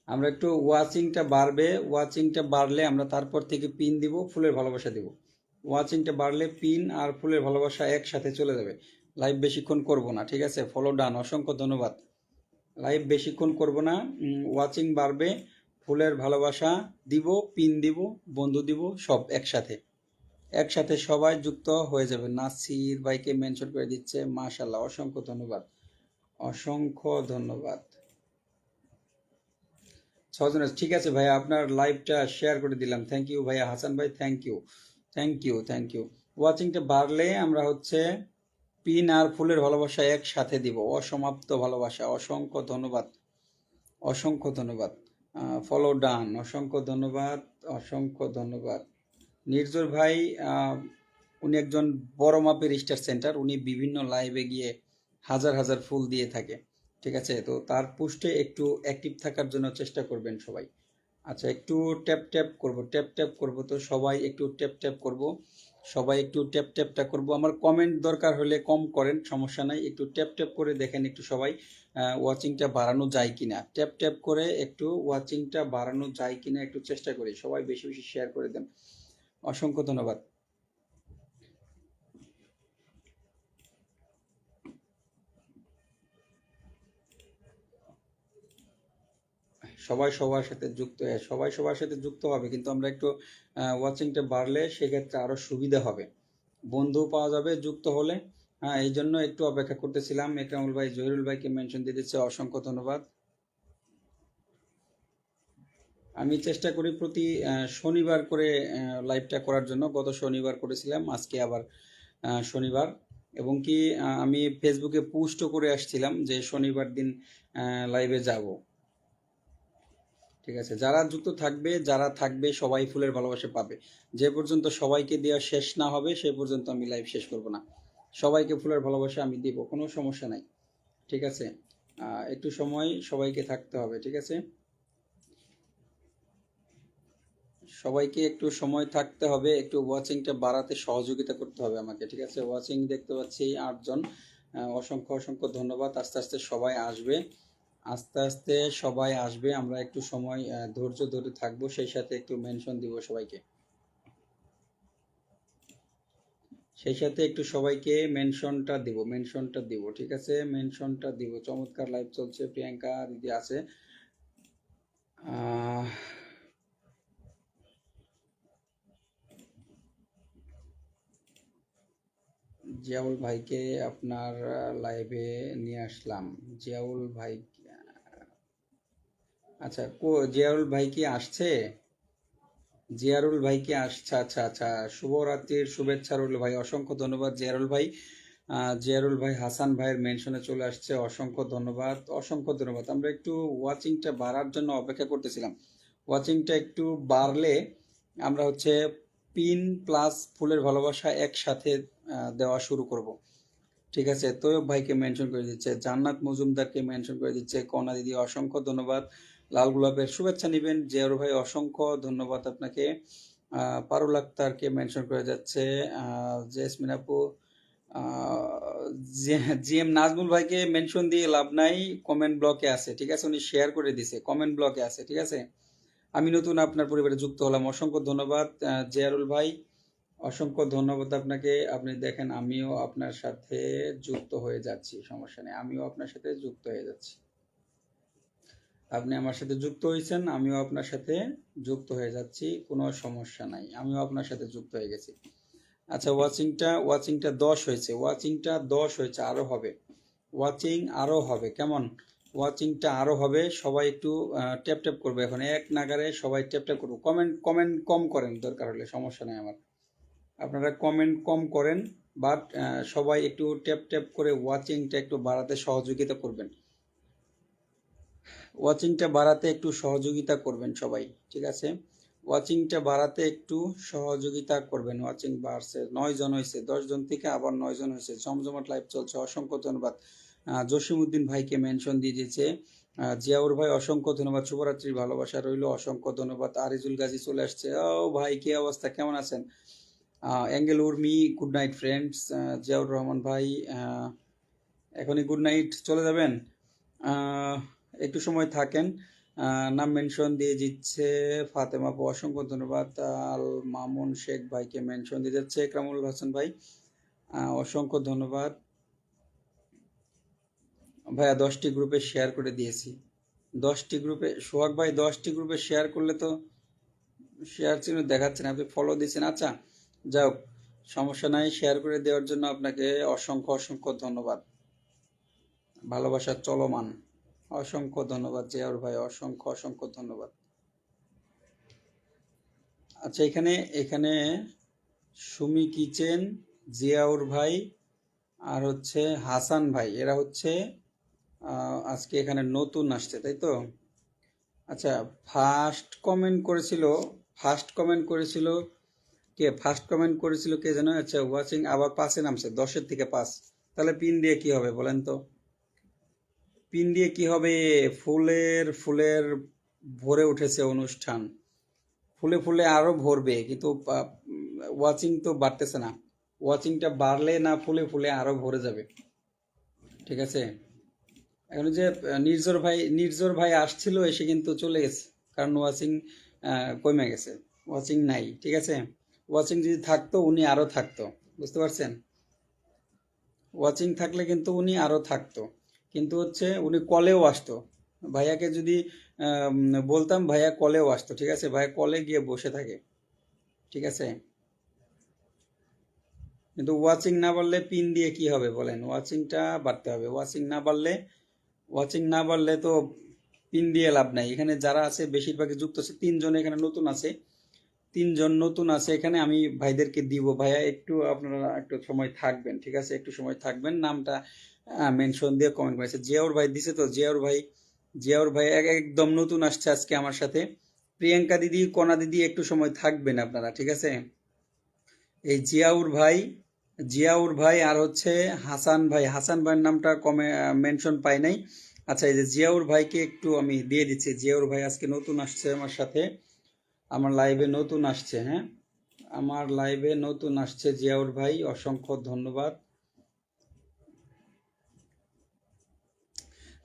আমরা একটু ওয়াচিংটা বাড়বে, ওয়াচিংটা বাড়লে আমরা তারপর থেকে পিন দিব, ফুলের ভালোবাসা দিব। ওয়াচিংটা বাড়লে পিন আর ফুলের ভালোবাসা একসাথে চলে যাবে। লাইভ বেশিক্ষণ করব না, ঠিক আছে? ফলো ডান, অসংখ্য ধন্যবাদ। লাইভ বেশিক্ষণ করব না। ওয়াচিং বাড়বে, ফুলের ভালোবাসা দিব, পিন দিব, বন্ধু দিব, সব একসাথে, একসাথে সবাই যুক্ত হয়ে যাবে। নাসির ভাইকে মেনশন করে দিচ্ছে, মাশাল্লাহ, অসংখ্য ধন্যবাদ, অসংখ্য ধন্যবাদ। 6 জন আছে, ঠিক আছে ভাইয়া, আপনার লাইভটা শেয়ার করে দিলাম। থ্যাংক ইউ ভাইয়া হাসান ভাই, thank you, thank you, thank you. ওয়াচিংটা বাড়লে আমরা হচ্ছে পিন আর ফুলের ভালোবাসা একসাথে দিব, অসমাপ্ত ভালোবাসা। অসংখ্য ধন্যবাদ, অসংখ্য ধন্যবাদ। ফলো ডান, অসংখ্য ধন্যবাদ, অসংখ্য ধন্যবাদ। নির্ঝর ভাই উনি একজন বড় মাপের স্টার সেন্টার, উনি বিভিন্ন লাইভে গিয়ে হাজার হাজার ফুল দিয়ে থাকে, ঠিক আছে? তো তার পোস্টে একটু অ্যাক্টিভ থাকার জন্য চেষ্টা করবেন সবাই। আচ্ছা, একটু ট্যাপ ট্যাপ করব, ট্যাপ ট্যাপ করব, তো সবাই একটু ট্যাপ ট্যাপ করব, সবাই একটু ট্যাপ ট্যাপটা করব। আমার কমেন্ট দরকার হলে কম করেন, সমস্যা নাই। একটু ট্যাপ ট্যাপ করে দেখেন একটু সবাই ওয়াচিংটা বাড়ানো যায় কিনা। ট্যাপ ট্যাপ করে একটু ওয়াচিংটা বাড়ানো যায় কিনা একটু চেষ্টা করি। সবাই বেশি বেশি শেয়ার করে দেন, অসংখ্য ধন্যবাদ। সবাই সবার সাথে যুক্ত সবাই সবার সাথে যুক্ত হবে, কিন্তু আমরা একটু ওয়াচিংটা বাড়লে সেক্ষেত্রে আরো সুবিধা হবে, বন্ধু পাওয়া যাবে যুক্ত হলে। হ্যাঁ, এই জন্য একটু অপেক্ষা করতেছিলাম। একরামুল ভাই জহিরুল ভাইকে মেনশন দিয়ে দিচ্ছে, অসংখ্য ধন্যবাদ। আমি চেষ্টা করি প্রতি শনিবার করে লাইভটা করার জন্য। গত শনিবার করেছিলাম, আজকে আবার শনিবার। এবং কি আমি ফেসবুকে পোস্টও করে আসছিলাম যে শনিবার দিন লাইভে যাব, ঠিক আছে? যারা যুক্ত থাকবে, যারা থাকবে সবাই ফুলের ভালোবাসা পাবে। যে পর্যন্ত সবাইকে দেওয়া শেষ না হবে সে পর্যন্ত আমি লাইভ শেষ করব না। সবাইকে ফুলের ভালোবাসা আমি দিব, কোনো সমস্যা নাই, ঠিক আছে? একটু সময় সবাইকে থাকতে হবে, ঠিক আছে? সবাইকে একটু সময় থাকতে হবে, একটু ওয়াচিংটা বাড়াতে সহযোগিতা করতে হবে আমাকে, ঠিক আছে? ওয়াচিং দেখতে পাচ্ছি 8 জন, অসংখ্য অসংখ্য ধন্যবাদ। আস্তে আস্তে সবাই আসবে, আস্তে আস্তে সবাই আসবে। আমরা একটু সময় ধৈর্য ধরে থাকবো, সেই সাথে একটু মেনশন দিব সবাইকে, সেই সাথে একটু সবাইকে মেনশনটা দিব, মেনশনটা দিব, ঠিক আছে? মেনশনটা দিব। চমৎকার লাইভ চলছে, প্রিয়াঙ্কা দিদি আছে। আহ জিয়াউল ভাইকে আপনার লাইভে নিয়ে আসলাম। জিয়াউল ভাই, আচ্ছা জিয়াউল ভাই কি আসছে? জিয়ারুল ভাই কি আসছে? আচ্ছা আচ্ছা, শুভরাত্রির শুভেচ্ছা রইল ভাই, অসংখ্য ধন্যবাদ জিয়ারুল ভাই। জিয়ারুল ভাই হাসান ভাইয়ের মেনশনে চলে আসছে, অসংখ্য ধন্যবাদ, অসংখ্য ধন্যবাদ। আমরা একটু ওয়াচিংটা বাড়ার জন্য অপেক্ষা করতেছিলাম। ওয়াচিংটা একটু বাড়লে আমরা হচ্ছে পিন প্লাস ফুলের ভালোবাসা একসাথে দেওয়া শুরু করব। ঠিক আছে, তৈয়ব ভাইকে মেনশন করে দিচ্ছে, জান্নাত মজুমদারকে মেনশন করে দিচ্ছে, কনা দিদি অসংখ্য ধন্যবাদ। লাল গোলাপের শুভেচ্ছা নেবেন জিয়াউর ভাই, অসংখ্য ধন্যবাদ আপনাকে। পারুল আক্তারকে মেনশন করে যাচ্ছে, জেসমিন আপু, জি এম নাজমুল ভাইকে মেনশন দিয়ে লাভ নাই, কমেন্ট ব্লকে আছে। ঠিক আছে, উনি শেয়ার করে দিছে, কমেন্ট ব্লকে আছে। ঠিক আছে, আমি নতুন আপনার পরিবারে যুক্ত হলাম, অসংখ্য ধন্যবাদ জিয়ারুল ভাই, অসংখ্য ধন্যবাদ আপনাকে। আপনি দেখেন আমিও আপনার সাথে যুক্ত হয়ে যাচ্ছি, সমস্যা নেই, আমিও আপনার সাথে যুক্ত হয়ে যাচ্ছি। আপনি আমার সাথে যুক্ত হয়েছেন, আমিও আপনার সাথে যুক্ত হয়ে যাচ্ছি, কোনো সমস্যা নাই, আমিও আপনার সাথে যুক্ত হয়ে গেছি। আচ্ছা, ওয়াচিংটা 10 হয়েছে, ওয়াচিংটা 10 হয়েছে, আরো হবে, ওয়াচিং আরো হবে, কেমন? ওয়াচিংটা আরো হবে, সবাই একটু ট্যাপ ট্যাপ করবে, এখন এক নাগারে সবাই ট্যাপ ট্যাপ করবো। কমেন্ট কমেন্ট কম করেন, দরকার হলে, সমস্যা নেই আমার, আপনারা কমেন্ট কম করেন, বাট সবাই একটু ট্যাপ ট্যাপ করে ওয়াচিংটা একটু বাড়াতে সহযোগিতা করবেন, ওয়াচিংটা বাড়াতে একটু সহযোগিতা করবেন সবাই। ঠিক আছে, ওয়াচিংটা বাড়াতে একটু সহযোগিতা করবেন। ওয়াচিং বাড়ছে, 9 জন হয়েছে, 10 জন থেকে আবার 9 জন হয়েছে, জমজমাট লাইভ চলছে, অসংখ্য ধন্যবাদ। জসিমউদ্দিন ভাইকে মেনশন দিয়ে দিয়েছে, জিয়াউর ভাই অসংখ্য ধন্যবাদ, শুভরাত্রির ভালোবাসা রইল, অসংখ্য ধন্যবাদ। আরিজুল গাজী চলে আসছে, ও ভাই কি অবস্থা, কেমন আছেন? Angle Urmi, good night friends. Ziaur Rahman ভাই, এখনই গুড নাইট চলে যাবেন? একটু সময় থাকেন, নাম মেনশন দিয়ে দিচ্ছে ফাতেমা আপু, অসংখ্য ধন্যবাদ। আল মামুন শেখ ভাইকে মেনশন দিয়ে যাচ্ছে একরামুল হাসান ভাই, অসংখ্য ধন্যবাদ ভাইয়া। 10টি গ্রুপে শেয়ার করে দিয়েছি, 10টি গ্রুপে, সোহাগ ভাই 10টি গ্রুপে শেয়ার করলে তো শেয়ার চিহ্ন দেখাচ্ছে না, আপনি ফলো দিয়েছেন। আচ্ছা যাই হোক, সমস্যা নাই, শেয়ার করে দেওয়ার জন্য আপনাকে অসংখ্য অসংখ্য ধন্যবাদ, ভালোবাসা চলমান, অসংখ্য ধন্যবাদ জিয়াউর ভাই, অসংখ্য অসংখ্য ধন্যবাদ। আচ্ছা, এখানে এখানে সুমি কিচেন, জিয়াউর ভাই আর হচ্ছে হাসান ভাই, এরা হচ্ছে আজকে এখানে নতুন আসছে, তাই তো? আচ্ছা, ফার্স্ট কমেন্ট করেছিল কে? ফার্স্ট কমেন্ট করেছিল কে যেন? আচ্ছা, ওয়াচিং আবার 5-এ নামছে, 10-এর থেকে 5, তাহলে পিন দিয়ে কি হবে বলেন তো? পিন দিয়ে কি হবে? ফুলের ফুলের ভরে উঠেছে অনুষ্ঠান, ফুলে ফুলে আরো ভরবে, কিন্তু ওয়াচিং তো বাড়তেছে না, ওয়াচিংটা বাড়লে না ফুলে ফুলে আরো ভরে যাবে। ঠিক আছে, এখন যে নির্ঝর ভাই আসছিল, এসে কিন্তু চলে গেছে, কারণ ওয়াচিং কমে গেছে, ওয়াচিং নাই। ঠিক আছে, ওয়াচিং যদি থাকতো উনি আরো থাকতো, বুঝতে পারছেন? ওয়াচিং থাকলে কিন্তু উনি আরো থাকতো, কিন্তু হচ্ছে উনি কলেও আসতো, ভাইয়াকে যদি বলতাম ভাইয়া কলেও আসতো। ঠিক আছে, ভাইয়া কলে গিয়ে বসে থাকে। ঠিক আছে, কিন্তু ওয়াচিং না বাড়লে পিন দিয়ে কি হবে বলেন? ওয়াচিংটা বাড়তে হবে, ওয়াচিং না বাড়লে তো পিন দিয়ে লাভ নাই। এখানে যারা আছে বেশিরভাগই যুক্ত আছে, 3 জন এখানে নতুন আছে, 3 জন নতুন আছে এখানে, আমি ভাইদেরকে দিব। ভাইয়া একটু আপনারা একটু সময় থাকবেন, ঠিক আছে, একটু সময় থাকবেন, নামটা মেনশন দিয়ে কমেন্ট করেছে। জিয়াউর ভাই দিছে তো, জিয়াউর ভাই একদম নতুন আসছে আজকে আমার সাথে। প্রিয়াঙ্কা দিদি, কণা দিদি, একটু সময় থাকবেন আপনারা, ঠিক আছে? এই জিয়াউর ভাই আর হচ্ছে হাসান ভাইয়ের নামটা কমে মেনশন পাই নাই। আচ্ছা, এই যে জিয়াউর ভাইকে একটু আমি দিয়ে দিচ্ছি, জিয়াউর ভাই আজকে নতুন আসছে আমার সাথে, আমার লাইভে নতুন আসছে, হ্যাঁ, আমার লাইভে নতুন আসছে জিয়াউর ভাই, অসংখ্য ধন্যবাদ।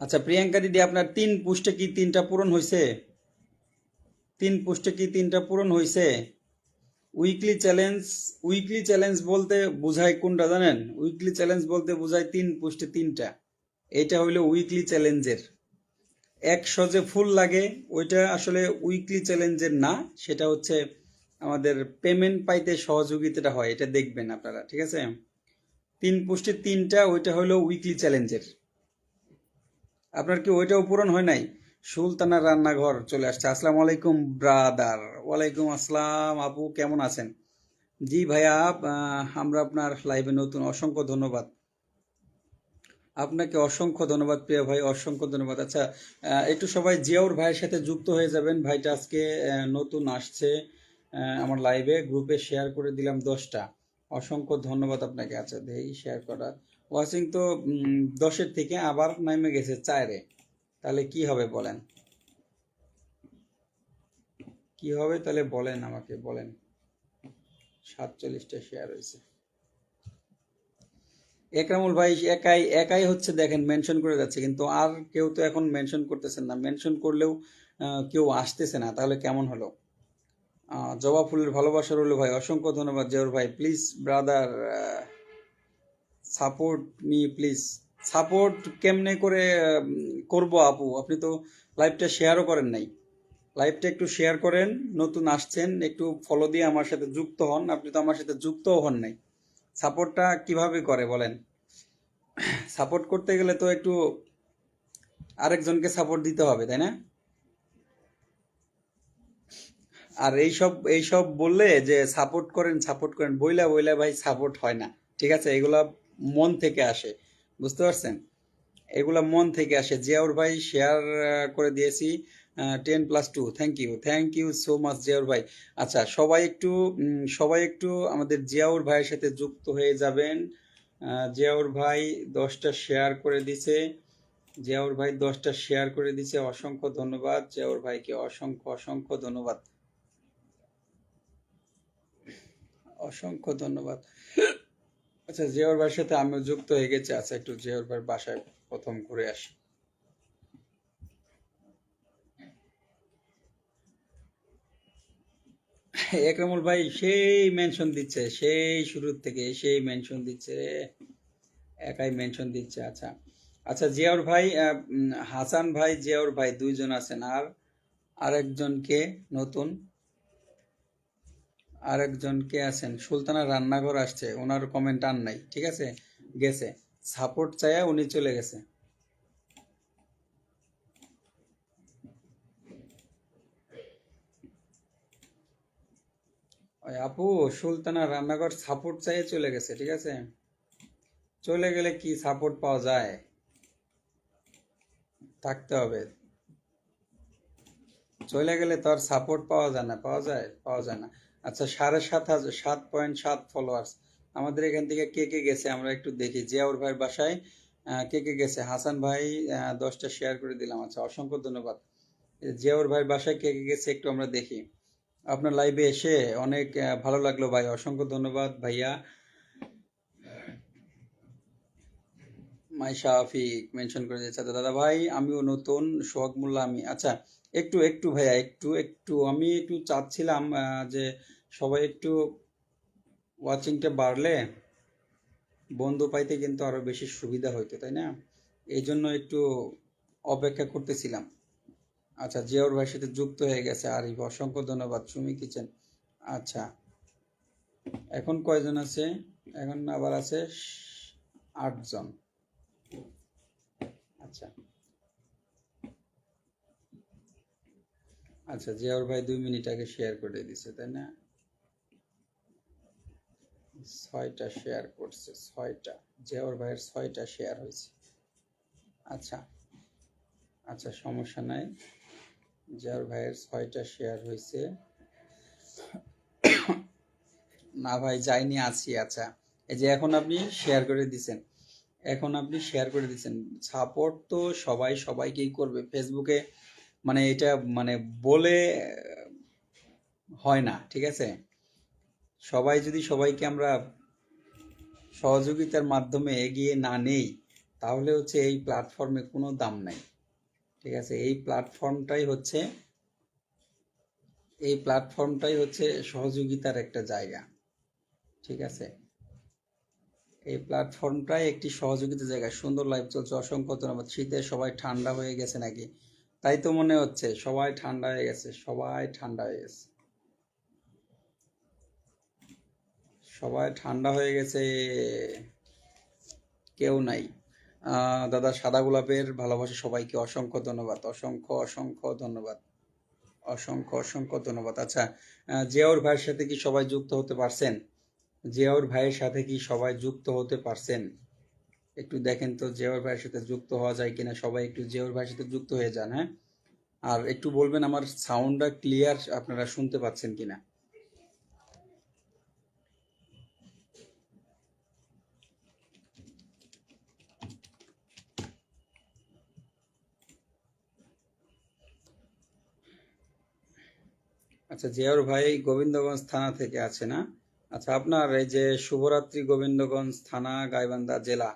আচ্ছা, প্রিয়াঙ্কা দিদি, আপনার 3 পোস্টে কি 3টা পূরণ হয়েছে? 3 পোস্টে কি 3টা পূরণ হয়েছে? উইকলি চ্যালেঞ্জ বলতে বোঝায় কোনটা জানেন? উইকলি চ্যালেঞ্জ বলতে বোঝায় 3 পোস্টে 3টা, এটা হইলো উইকলি চ্যালেঞ্জের। 100 যে ফুল লাগে ওইটা আসলে উইকলি চ্যালেঞ্জের না, সেটা হচ্ছে আমাদের পেমেন্ট পাইতে সহযোগিতাটা হয়, এটা দেখবেন আপনারা। ঠিক আছে, 3 পোস্টে 3টা, ওইটা হলো উইকলি চ্যালেঞ্জের। আপনার কি ওইটাও পূরণ হয় নাই? সুলতানা রান্নাঘর চলে আসছে। আসসালামু আলাইকুম ব্রাদার। ওয়ালাইকুম আসসালাম আপু, কেমন আছেন? জি ভাইয়া, আমরা আপনার লাইভে নতুন, অসংখ্য ধন্যবাদ আপনাকে, অসংখ্য ধন্যবাদ প্রিয় ভাই, অসংখ্য ধন্যবাদ। আচ্ছা, একটু সবাই জিয়াউর ভাইয়ের সাথে যুক্ত হয়ে যাবেন। ভাইটা আজকে নতুন আসছে আমার লাইভে, গ্রুপে শেয়ার করে দিলাম 10টা। অসংখ্য ধন্যবাদ আপনাকে। আচ্ছা, দেখি শেয়ার করা ওয়াচিং তো 10-এর থেকে আবার নেমে গেছে 4-এ। তাহলে কি হবে বলেন, কি হবে তাহলে বলেন, আমাকে বলেন। 47টা শেয়ার হয়েছে। একরামুল ভাই একাই একাই হচ্ছে, দেখেন মেনশন করে যাচ্ছে, কিন্তু আর কেউ তো এখন মেনশন করতেছেন না। মেনশন করলেও কেউ আসতেছে না, তাহলে কেমন হলো? জবা ফুলের ভালোবাসা রইল ভাই, অসংখ্য ধন্যবাদ জেওর ভাই। Please brother, support me please. Support কেমনে করে করব আপু? আপনি তো লাইভটা শেয়ারও করেন নাই। লাইভটা একটু শেয়ার করেন, নতুন আসছেন, একটু ফলো দিয়ে আমার সাথে যুক্ত হন। আপনি তো আমার সাথে যুক্তও হন নাই। সাপোর্টটা কিভাবে করে বলেন? সাপোর্ট করতে গেলে তো একটু আরেকজনকে সাপোর্ট দিতে হবে, তাই না? আর এইসব এইসব বললে যে সাপোর্ট করেন সাপোর্ট করেন, বইলা বইলা ভাই সাপোর্ট হয় না। ঠিক আছে, এগুলা মন থেকে আসে, বুঝতে পারছেন? এগুলা মন থেকে আসে। জিয়াউর ভাই শেয়ার করে দিয়েছি 10+2। Thank you so much Ziaur ভাই। আচ্ছা, সবাই একটু আমাদের জিয়াউর ভাইয়ের সাথে যুক্ত হয়ে যাবেন। জিয়াউর ভাই 10টা শেয়ার করে দিছে। জিয়াউর ভাই 10টা শেয়ার করে দিছে, অসংখ্য ধন্যবাদ জিয়াউর ভাইকে, অসংখ্য অসংখ্য ধন্যবাদ, অসংখ্য ধন্যবাদ। আচ্ছা, জিয়াউর ভাইয়ের সাথে আমিও যুক্ত হয়ে গেছি। আচ্ছা, একটু জিয়াউর ভাইয়ের বাসায় প্রথম ঘুরে আসি। একরামুল ভাই সেই মেনশন দিচ্ছে, সেই শুরুর থেকে সেই মেনশন দিচ্ছে রে, একাই মেনশন দিচ্ছে। আচ্ছা আচ্ছা, জিয়াউর ভাই, হাসান ভাই, জিয়াউর ভাই দুইজন আছেন, আর আরেকজনকে নতুন আরেকজনকে আছেন, সুলতানা রান্নাঘর আসছে, ওনার কমেন্ট আর নাই। ঠিক আছে, গেছে, সাপোর্ট চাইয়া উনি চলে গেছে। ওই আপু, সুলতানা রান্নাঘর সাপোর্ট চাইয়ে চলে গেছে। ঠিক আছে, চলে গেলে কি সাপোর্ট পাওয়া যায়? থাকতে হবে। চলে গেলে তো আর সাপোর্ট পাওয়া যায় না, পাওয়া যায়? পাওয়া যায় না। আচ্ছা, 7,500, 7.7 ফলোয়ার্স আমাদের এখান থেকে কে কে গেছে আমরা একটু দেখি। জিয়াউর ভাইয়ের বাসায় কে কে গেছে? হাসান ভাই 10টা শেয়ার করে দিলাম। আচ্ছা, অসংখ্য ধন্যবাদ। জিয়াউর ভাইয়ের বাসায় কে কে গেছে একটু আমরা দেখি। আপনার লাইভে এসে অনেক ভালো লাগলো ভাই, অসংখ্য ধন্যবাদ ভাইয়া। মাইশা আফিক মেনশন করে দিয়েছে। আচ্ছা দাদা ভাই, আমিও নতুন, সোহাগ মোল্লা আমি। আচ্ছা, একটু একটু ভাইয়া, একটু আমি একটু চাচ্ছিলাম যে সবাই একটু ওয়াচিংটা বাড়লে বন্ধু পাইতে কিন্তু আরো বেশি সুবিধা হইতো, তাই না? এই জন্য একটু অপেক্ষা করতেছিলাম। আচ্ছা, জিয়াউর ভাইয়ের সাথে যুক্ত হয়ে গেছে আরিফ, অসংখ্য ধন্যবাদ। সুমি কিচেন। আচ্ছা, এখন কয়জন আছে? এখন আবার আছে 8 জন। আচ্ছা আচ্ছা, জিয়াউর ভাই 2 মিনিট আগে শেয়ার করে দিছে, তাই না? 6টা শেয়ার করছে, 6টা। জিয়াউর ভাইয়ের 6টা শেয়ার হয়েছে। আচ্ছা আচ্ছা, সমস্যা নাই, জিয়াউর ভাইয়ের 6টা শেয়ার হয়েছে। না ভাই যাইনি, আছি। আচ্ছা, এই যে এখন আপনি শেয়ার করে দিছেন, এখন আপনি শেয়ার করে দিচ্ছেন। সাপোর্ট তো সবাই সবাইকেই করবে ফেসবুকে, মানে এটা মানে বলে হয় না। ঠিক আছে, সবাই যদি সবাইকে আমরা সহযোগিতার মাধ্যমে এগিয়ে না নেই, তাহলে হচ্ছে এই প্ল্যাটফর্মে কোনো দাম নাই। ঠিক আছে, এই প্ল্যাটফর্মটাই হচ্ছে সহযোগিতার একটা জায়গা। ঠিক আছে, এই প্ল্যাটফর্মটাই একটি সহযোগিতার জায়গা। সুন্দর লাইভ চলছে, অসংখ্য ধন্যবাদ। শীতে সবাই ঠান্ডা হয়ে গেছে নাকি? তাই তো মনে হচ্ছে, সবাই ঠান্ডা হয়ে গেছে, সবাই ঠান্ডা হয়ে গেছে, সবাই ঠান্ডা হয়ে গেছে। কেউ নাই। দাদা সাদা গোলাপের ভালোবাসা সবাইকে অসংখ্য ধন্যবাদ, অসংখ্য অসংখ্য ধন্যবাদ, অসংখ্য অসংখ্য ধন্যবাদ। আচ্ছা, জিয়াউর ভাইয়ের সাথে কি সবাই যুক্ত হতে পারছেন? জিয়াউর ভাইয়ের সাথে কি সবাই যুক্ত হতে পারছেন? একটু দেখেন তো জিয়াউর ভাইয়ের সাথে যুক্ত হওয়া যায় কিনা। সবাই একটু জিয়াউর ভাইয়ের সাথে যুক্ত হয়ে যান, হ্যাঁ। আর একটু বলবেন আমার সাউন্ডটা ক্লিয়ার আপনারা শুনতে পাচ্ছেন কিনা। আচ্ছা, জিয়াউর ভাই গোবিন্দগঞ্জ থানা থেকে আছে না? আচ্ছা, আপনার এই যে শুভরাত্রি গোবিন্দগঞ্জ থানা গাইবান্ধা জেলা,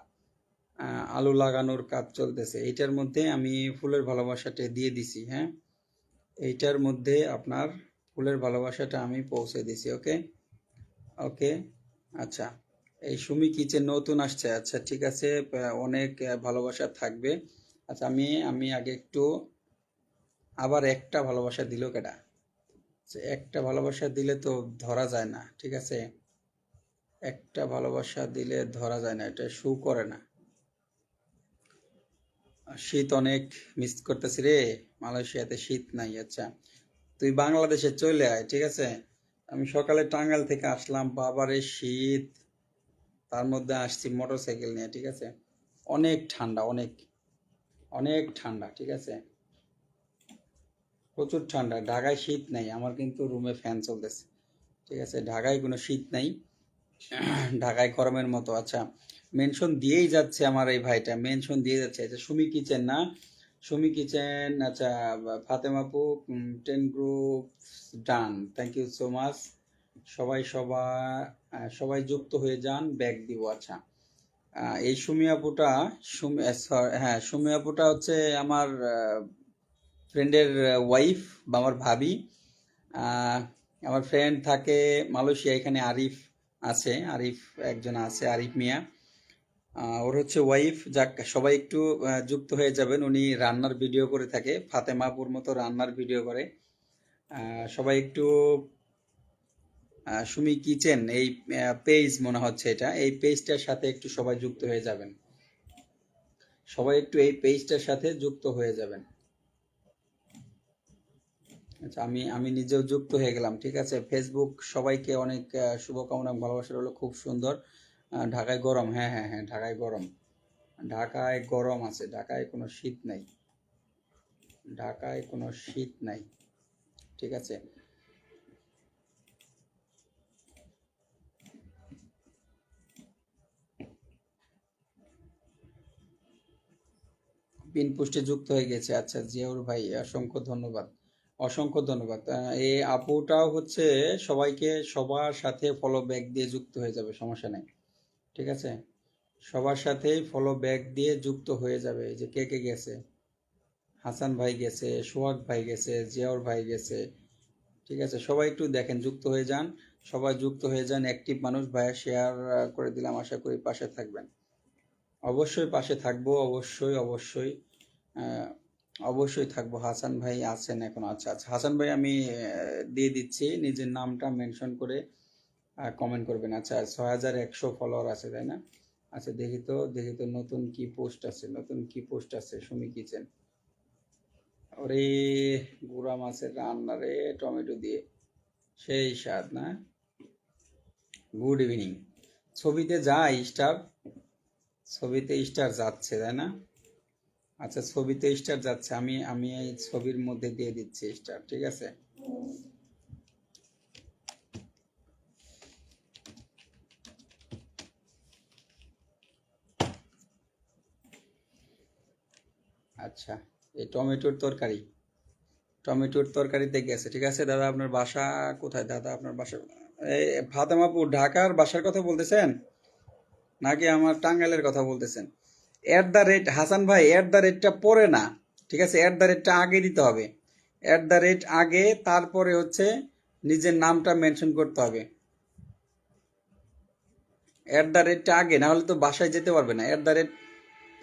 আলু লাগানোর কাজ চলতেছে, এইটার মধ্যে আমি ফুলের ভালোবাসাটা দিয়ে দিছি, হ্যাঁ। এইটার মধ্যে আপনার ফুলের ভালোবাসাটা আমি পৌঁছে দিছি। ওকে, ওকে। আচ্ছা, এই সুমি কিচেন নতুন আসছে, আচ্ছা ঠিক আছে, অনেক ভালোবাসা থাকবে। আচ্ছা, আমি আমি আগে একটু, আবার একটা ভালোবাসা দিল কেডা? আচ্ছা, একটা ভালোবাসা দিলে তো ধরা যায় না, ঠিক আছে। একটা ভালোবাসা দিলে ধরা যায় না, এটা শো করে না। শীত অনেক মিস করতেছি রে, মালয়েশিয়াতে শীত নাই। আচ্ছা, তুই বাংলাদেশে চলে আয়, ঠিক আছে। আমি সকালে টাঙ্গাইল থেকে আসলাম, বাবারে শীত, তার মধ্যে আসছি মোটরসাইকেল নিয়ে, ঠিক আছে। অনেক ঠান্ডা, অনেক অনেক ঠান্ডা, ঠিক আছে। প্রচুর ঠান্ডা। ঢাকায় শীত নাই, আমার কিন্তু রুমে ফ্যান চলতেছে, ঠিক আছে। ঢাকায় কোনো শীত নাই, ঢাকায় গরমের মতো। আচ্ছা, মেনশন দিয়েই যাচ্ছে আমার এই ভাইটা, মেনশন দিয়ে যাচ্ছে। আচ্ছা, সুমি কিচেন না? সুমি কিচেন, আচ্ছা। ফাতেমাপু 10 group done, thank you so much. সবাই সবাই সবাই যুক্ত হয়ে যান, ব্যাগ দিব। আচ্ছা, এই সুমি আপুটা, হ্যাঁ, সুমি আপুটা হচ্ছে আমার ফ্রেন্ডের ওয়াইফ বা আমার ভাবি। আহ, আমার ফ্রেন্ড থাকে মালয়েশিয়া, এখানে আরিফ আছে, আরিফ একজন আছে, আরিফ মিয়া। ওর হচ্ছে ওয়াইফ। যাক, সবাই একটু যুক্ত হয়ে যাবেন। উনি রান্নার ভিডিও করে থাকে, ফাতেমাপুর মতো রান্নার ভিডিও করে। সবাই একটু সুমি কিচেন এই পেজ মনে হচ্ছে এটা, এই পেজটার সাথে একটু সবাই যুক্ত হয়ে যাবেন। সবাই একটু এই পেজটার সাথে যুক্ত হয়ে যাবেন। আচ্ছা, আমি আমি নিজেও যুক্ত হয়ে গেলাম, ঠিক আছে। ফেসবুক সবাইকে অনেক শুভকামনা, ভালোবাসা রইলো। খুব সুন্দর। ঢাকায় গরম, হ্যাঁ হ্যাঁ হ্যাঁ, ঢাকায় গরম। ঢাকায় গরম আছে, ঢাকায় কোনো শীত নাই, ঢাকায় কোনো শীত নাই, ঠিক আছে। পিন পোস্টে যুক্ত হয়ে গেছে। আচ্ছা, জিয়াউর ভাই অসংখ্য ধন্যবাদ, অসংখ্য ধন্যবাদ। এই আপুটাও হচ্ছে সবাইকে সবার সাথে ফলো ব্যাক দিয়ে যুক্ত হয়ে যাবে, সমস্যা নেই, ঠিক আছে। সবার সাথেই ফলো ব্যাক দিয়ে যুক্ত হয়ে যাবে। এই যে কে কে গেছে, হাসান ভাই গেছে, সোহাগ ভাই গেছে, জিয়াউর ভাই গেছে, ঠিক আছে। সবাই একটু দেখেন, যুক্ত হয়ে যান, সবাই যুক্ত হয়ে যান। অ্যাক্টিভ মানুষ ভাইয়া শেয়ার করে দিলাম, আশা করি পাশে থাকবেন। অবশ্যই পাশে থাকবো, অবশ্যই অবশ্যই, আহ, অবশ্যই থাকবো। হাসান ভাই আছেন এখন? আচ্ছা আচ্ছা, হাসান ভাই আমি দিয়ে দিচ্ছি, নিজের নামটা মেনশন করে কমেন্ট করবেন। আচ্ছা, 6100 ফলোয়ার আছে, তাই না? আচ্ছা, দেখি তো দেখি তো, নতুন কি পোস্ট আছে, নতুন কি পোস্ট আছে সুমি কিচেন। ওরে, গুড়া মাছের রান্না রে, টমেটো দিয়ে, সেই স্বাদ না? Good evening. ছবিতে যায় স্টার, ছবিতে স্টার যাচ্ছে, তাই না? আচ্ছা, ছবিতে স্টার যাচ্ছে, আমি আমি এই ছবির মধ্যে দিয়ে দিচ্ছি স্টার, ঠিক আছে। আচ্ছা, এই টমেটোর তরকারি, টমেটোর তরকারিতে গেছে, ঠিক আছে। দাদা আপনার বাসা কোথায়? দাদা আপনার বাসা এই ফাতেমাপুর, ঢাকার বাসার কথা বলতেছেন নাকি আমার টাঙ্গাইলের কথা বলতেছেন? এট দ্য রেট, হাসান ভাই এট দ্য রেটটা পরে না, ঠিক আছে। এট দ্য রেটটা আগে দিতে হবে, এট দ্য রেট আগে, তারপরে হচ্ছে নিজের নামটা মেনশন করতে হবে। এট দ্য রেটটা আগে, না হলে তো বাসায় যেতে পারবে না। এট দ্য রেট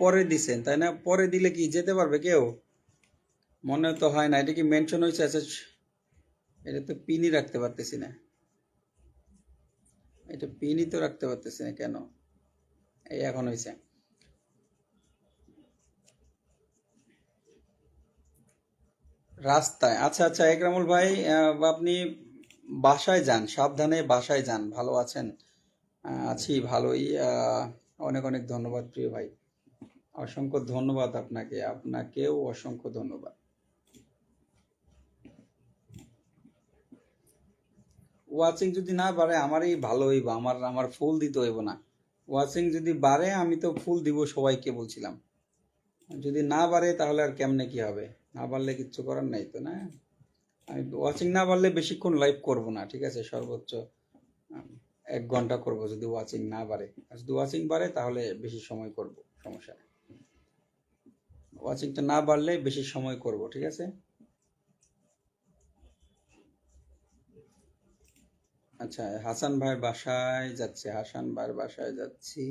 পরে দিছেন, তাই না? পরে দিলে কি যেতে পারবে কেউ? মনে তো হয় না। এটা কি মেনশন হয়েছে? আচ্ছা, এটা তো পিনই রাখতে পারতেছি না, এটা পিনই তো রাখতে পারতেছি না কেন? এই এখন হয়েছে। রাস্তায়, আচ্ছা আচ্ছা, একরামুল ভাই, আপনি বাসায় যান, সাবধানে বাসায় যান। ভালো আছেন? আছি ভালোই। অনেক অনেক ধন্যবাদ প্রিয় ভাই, অসংখ্য ধন্যবাদ আপনাকে, আপনাকেও অসংখ্য ধন্যবাদ। ওয়াচিং যদি না বাড়ে আমারই ভালো হইব, আমার আমার ফুল দিতে হইব না। ওয়াচিং যদি বাড়ে আমি তো ফুল দিব সবাইকে বলছিলাম, যদি না বাড়ে তাহলে আর কেমনে কি হবে? না বাড়লে কিচ্ছু করার নাই তো, না? আমি ওয়াচিং না বাড়লে বেশিক্ষণ লাইভ করব না, ঠিক আছে? সর্বোচ্চ 1 ঘন্টা করব যদি ওয়াচিং না বাড়ে। আর যদি ওয়াচিং বাড়ে তাহলে বেশি সময় করব, সমস্যা নেই। ওয়াচিংটা না বাড়লে বেশি সময় করব, ঠিক আছে? আচ্ছা, হাসান ভাইয়ের বাসায় যাচ্ছে, হাসান ভাইয়ের বাসায় যাচ্ছি।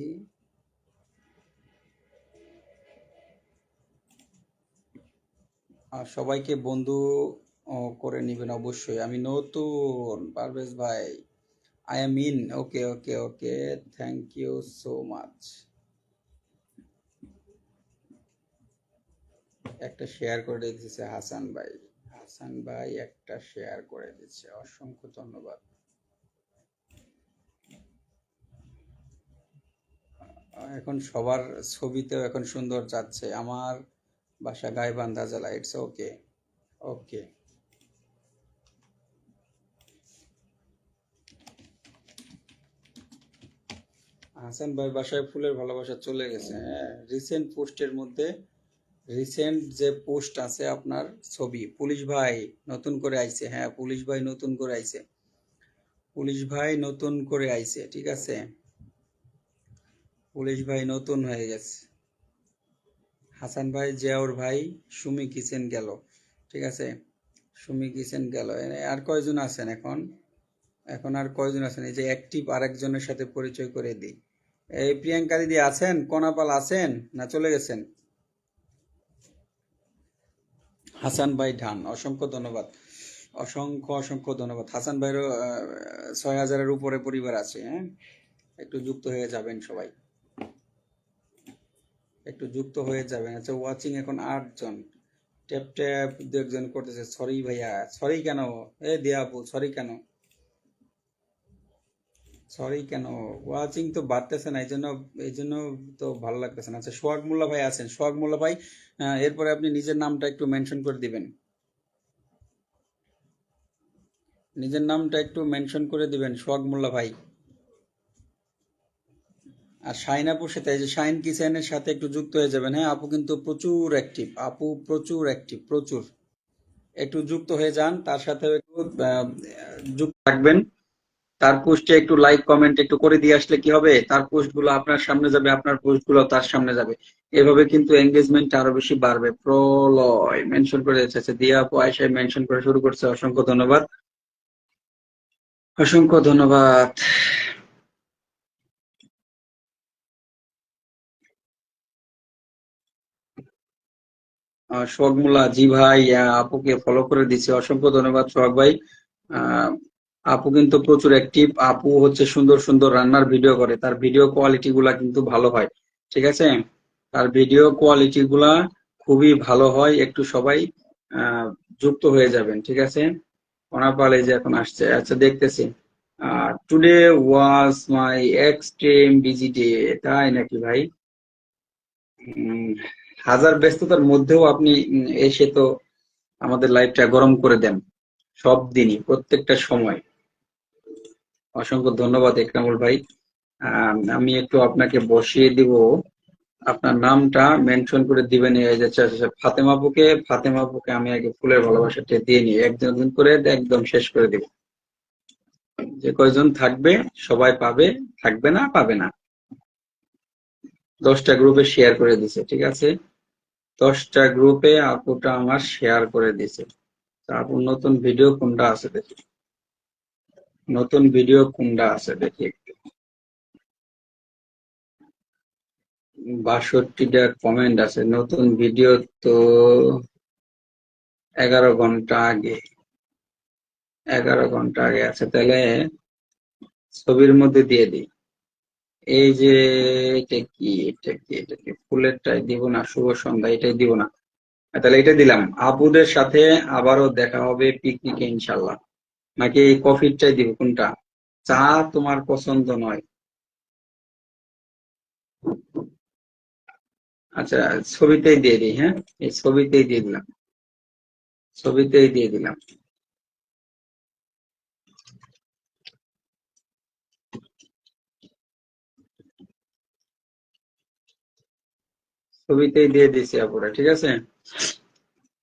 আর সবাইকে বন্ধু করে নিবেন অবশ্যই। আমি নতুন, পারভেজ ভাই। I am in. Okay okay okay, thank you so much. একটা শেয়ার করে দিচ্ছে হাসান ভাই, হাসান ভাই একটা শেয়ার করে দিচ্ছে, অসংখ্য ধন্যবাদ। এখন সবার ছবিতেও এখন সুন্দর যাচ্ছে। আমার বাসা গাইবান্ধা জেলা। It's okay. ওকে। হাসান ভাই বাসায় ফুলের ভালোবাসা চলে গেছে। হ্যাঁ, রিসেন্ট পোস্টের মধ্যে, রিসেন্ট যে পোস্ট আছে আপনার, ছবি, পুলিশ ভাই নতুন করে আইছে। হ্যাঁ, পুলিশ ভাই নতুন করে আইছে, পুলিশ ভাই নতুন করে আইছে, ঠিক আছে? পুলিশ ভাই নতুন হয়ে গেছে। হাসান ভাই, জিয়াউর ভাই, সুমি কিচেন গেল, ঠিক আছে? সুমি কিচেন গেল। আর কয়জন আছেন এখন? এখন আর কয়জন আছেন? এই যে অ্যাক্টিভ আরেকজনের সাথে পরিচয় করে দিই। এই প্রিয়াঙ্কা দিদি আছেন? কনাপাল আছেন না চলে গেছেন? হাসান ভাই ঢান, অসংখ্য ধন্যবাদ, অসংখ্য অসংখ্য ধন্যবাদ। হাসান ভাইয়েরও 6,000-এর উপরে পরিবার আছে। হ্যাঁ, একটু যুক্ত হয়ে যাবেন সবাই, একটু যুক্ত হয়ে যাবেন। আচ্ছা, ওয়াচিং এখন 8 জন। ট্যাপ ট্যাপ 2 একজন করতেছে। সরি ভাইয়া, সরি কেন? এ দিয়া আপু, সরি কেন? সরি কেন? ওয়াচিং তো বাড়তেছে না, এই জন্য তো ভালো লাগতেছে না। আচ্ছা, সোহাগ মোল্লা ভাই আছেন? সোহাগ মোল্লা ভাই, এরপরে আপনি নিজের নামটা একটু মেনশন করে দিবেন, নিজের নামটা একটু মেনশন করে দিবেন সোহাগ মোল্লা ভাই। আর শাহিন আপুর সাথে, এই যে শাহিন কিচেনের সাথে একটু যুক্ত হয়ে যাবেন। হ্যাঁ, আপু কিন্তু প্রচুর অ্যাক্টিভ, আপু প্রচুর অ্যাক্টিভ, প্রচুর। একটু যুক্ত হয়ে যান, তার সাথে একটু যুক্ত থাকবেন। তার পোস্টে একটু লাইক কমেন্ট একটু করে দিয়ে আসলে কি হবে, তার পোস্টগুলো আপনার সামনে যাবে, আপনার পোস্টগুলো তার সামনে যাবে। এভাবে কিন্তু এঙ্গেজমেন্ট আরো বেশি বাড়বে। প্রলয় মেনশন করে যাচ্ছে, দিয়া আপু আয়সায় মেনশন করে শুরু করছে, অসংখ্য ধন্যবাদ, অসংখ্য ধন্যবাদ। সোহাগ মোল্লা, জি ভাই, আপুকে ফলো করে দিচ্ছে, অসংখ্য ধন্যবাদ সোহাগ ভাই। আহ, আপু কিন্তু প্রচুর অ্যাক্টিভ। আপু হচ্ছে সুন্দর সুন্দর রান্নার ভিডিও করে, তার ভিডিও কোয়ালিটি গুলা কিন্তু ভালো হয়, ঠিক আছে? তার ভিডিও কোয়ালিটি গুলা খুবই ভালো হয়। একটু সবাই আহ, যুক্ত হয়ে যাবেন, ঠিক আছে? অনাপাল এই যে এখন আসছে, আচ্ছা দেখতেছি। Today was my extreme busy day. তাই নাকি ভাই? উম, হাজার ব্যস্ততার মধ্যেও আপনি এসে তো আমাদের লাইফটা গরম করে দেন, সব দিনই, প্রত্যেকটা সময়। অসংখ্য ধন্যবাদ একরামুল ভাই। আমি একটু আপনাকে বসিয়ে দিব, আপনার নামটা মেনশন করে দিবেন। এই যে ফাতেমাপুকে, ফাতেমাপুকে আমি আগে ফুলের ভালোবাসাটা দিয়ে নিই, একজন একজন করে একদম শেষ করে দিব। যে কয়জন থাকবে সবাই পাবে, থাকবে না পাবে না। 10টা গ্রুপে শেয়ার করে দিছে, ঠিক আছে? 10টা গ্রুপে আপুটা আমার শেয়ার করে দিছে। তা আপুর নতুন ভিডিও কোনটা আছে দেখি, নতুন ভিডিও কোনটা আছে দেখি একটু। 62টা কমেন্ট আছে, নতুন ভিডিও তো 11 ঘন্টা আগে, 11 ঘন্টা আগে আছে, তাহলে ছবির মধ্যে দিয়ে দিই। এই যে এটা কি, এটা কি, এটা কি ফুলেরটাই দিব না? শুভ সন্ধ্যা এটাই দিব না? তাহলে এটা দিলাম, আপুদের সাথে আবারও দেখা হবে পিকনিকে ইনশাল্লাহ। নাকি এই কফির চাই দিব, কোনটা? চা তোমার পছন্দ নয়? আচ্ছা, ছবিতেই দিয়ে দিই, হ্যাঁ, এই ছবিতেই দিয়ে দিলাম, ছবিতেই দিয়ে দিলাম। ছবিতেই দিয়ে দিছি আপুরা, ঠিক আছে?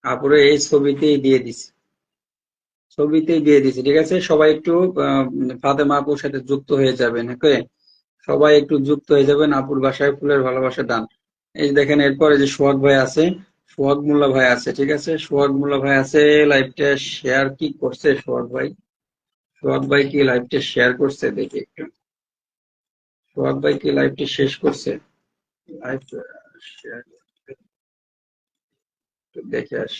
আপুরা এই ছবিতেই দিয়ে দিছি, ছবিতেই দিয়ে দিছি, ঠিক আছে? সবাই একটু ফাতেমা আপুর সাথে যুক্ত হয়ে যাবেন, ওকে? সবাই একটু যুক্ত হয়ে যাবেন। আপুর বাসায় ফুলের ভালোবাসা দান। এই যে দেখেন, এরপরে যে সোহাগ ভাই আছে, সোহাগ মোল্লা ভাই আছে, ঠিক আছে? সোহাগ মোল্লা ভাই আছে, লাইভটা শেয়ার কি করছে সোহাগ ভাই? সোহাগ ভাই কি লাইভটা শেয়ার করছে? দেখি একটু, সোহাগ ভাই কি লাইভটি শেষ করছে? লাইভ শেয়ার দেখে আস।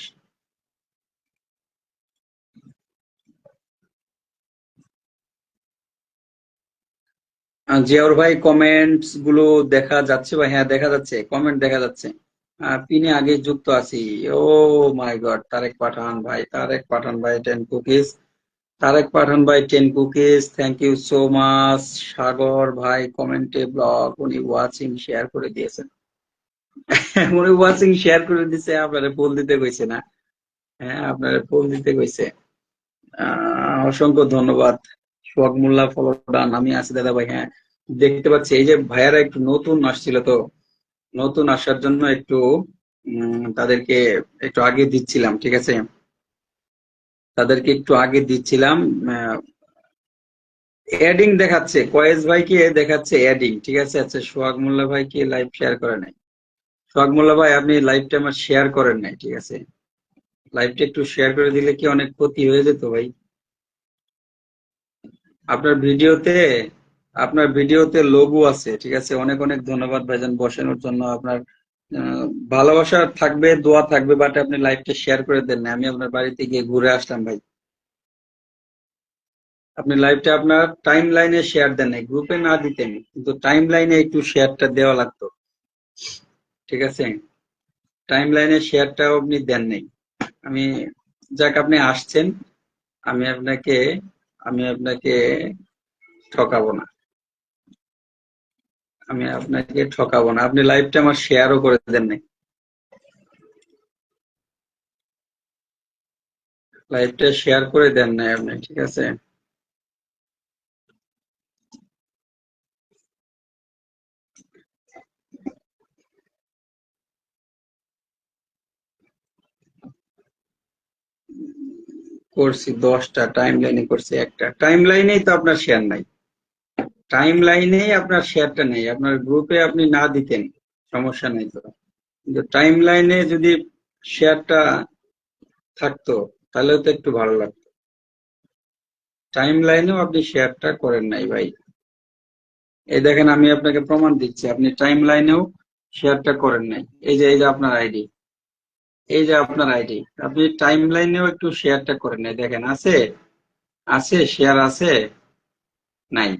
জিয়াউর ভাই, কমেন্টস গুলো দেখা যাচ্ছে ভাই? হ্যাঁ, দেখা যাচ্ছে, কমেন্ট দেখা যাচ্ছে। পিনে আগে যুক্ত আছি। ও মাই গড, তারেক পাঠান ভাই, তারেক পাঠান ভাই 10 কুকিজ, তারেক পাঠান ভাই 10 cookies, thank you so much. Sagar ভাই কমেন্টে ব্লগ, উনি ওয়াচিং শেয়ার করে দিয়েছেন। উনি ওয়াচিং শেয়ার করে দিছে, আপনারা পোল দিতে কইছে না? হ্যাঁ, আপনারা পোল দিতে কইছে। অসংখ্য ধন্যবাদ। সোহাগ মোল্লা ফলো ডান, আমি আছি দাদা ভাই, হ্যাঁ দেখতে পাচ্ছি। এই যে ভাইয়ারা একটু নতুন আসছিল তো, নতুন আসার জন্য একটু তাদেরকে একটু আগে দিচ্ছিলাম, ঠিক আছে? তাদেরকে একটু আগে দিচ্ছিলাম। অ্যাডিং দেখাচ্ছে, কয়েস ভাইকে দেখাচ্ছে অ্যাডিং, ঠিক আছে? আচ্ছা, সোহাগ মোল্লা ভাই কি লাইভ শেয়ার করে নাই? সোহাগ মোল্লা ভাই, আপনি লাইভটা আমার শেয়ার করেন নাই, ঠিক আছে? লাইভটা একটু শেয়ার করে দিলে কি অনেক ক্ষতি হয়ে যেত ভাই। আপনার ভিডিওতে, আপনার ভিডিওতে লোগো আছে, ঠিক আছে? অনেক অনেক ধন্যবাদ ভাইজান বসানোর জন্য। আপনার আহ, ভালোবাসা থাকবে, দোয়া থাকবে, বাট আপনি লাইভটা শেয়ার করে দেন না। আমি আপনার বাড়িতে গিয়ে ঘুরে আসলাম ভাই। আপনি লাইভটা আপনার টাইম লাইনে শেয়ার দেন নাই, গ্রুপে না দিতেন, কিন্তু টাইম লাইনে একটু শেয়ারটা দেওয়া লাগতো, ঠিক আছে? টাইম লাইনে শেয়ারটাও আপনি দেন নাই। আমি, যাক, আপনি আসছেন, আমি আপনাকে, আমি আপনাকে ঠকাবো না, আমি আপনাকে ঠকাবো না। আপনি লাইভটা আমার শেয়ারও করে দেন নাই, লাইভটা শেয়ার করে দেন নাই আপনি, ঠিক আছে? করছি 10টা, টাইম লাইনে করছি একটা, টাইম লাইনেই তো আপনার শেয়ার নাই, টাইম লাইনেই আপনার শেয়ারটা নেই। আপনার গ্রুপে আপনি না দিতেন, সমস্যা নেই তো, কিন্তু টাইম লাইনে যদি শেয়ারটা থাকতো তাহলে তো একটু ভালো লাগতো। টাইম লাইনেও আপনি শেয়ারটা করেন নাই ভাই। এই দেখেন, আমি আপনাকে প্রমাণ দিচ্ছি, আপনি টাইম লাইনেও শেয়ারটা করেন নাই। এই যে, এই যে আপনার আইডি, এই যে আপনার আইডি, আপনি টাইম লাইনেও একটু শেয়ারটা করেন নাই। দেখেন, আছে, আছে শেয়ার আছে, নাই।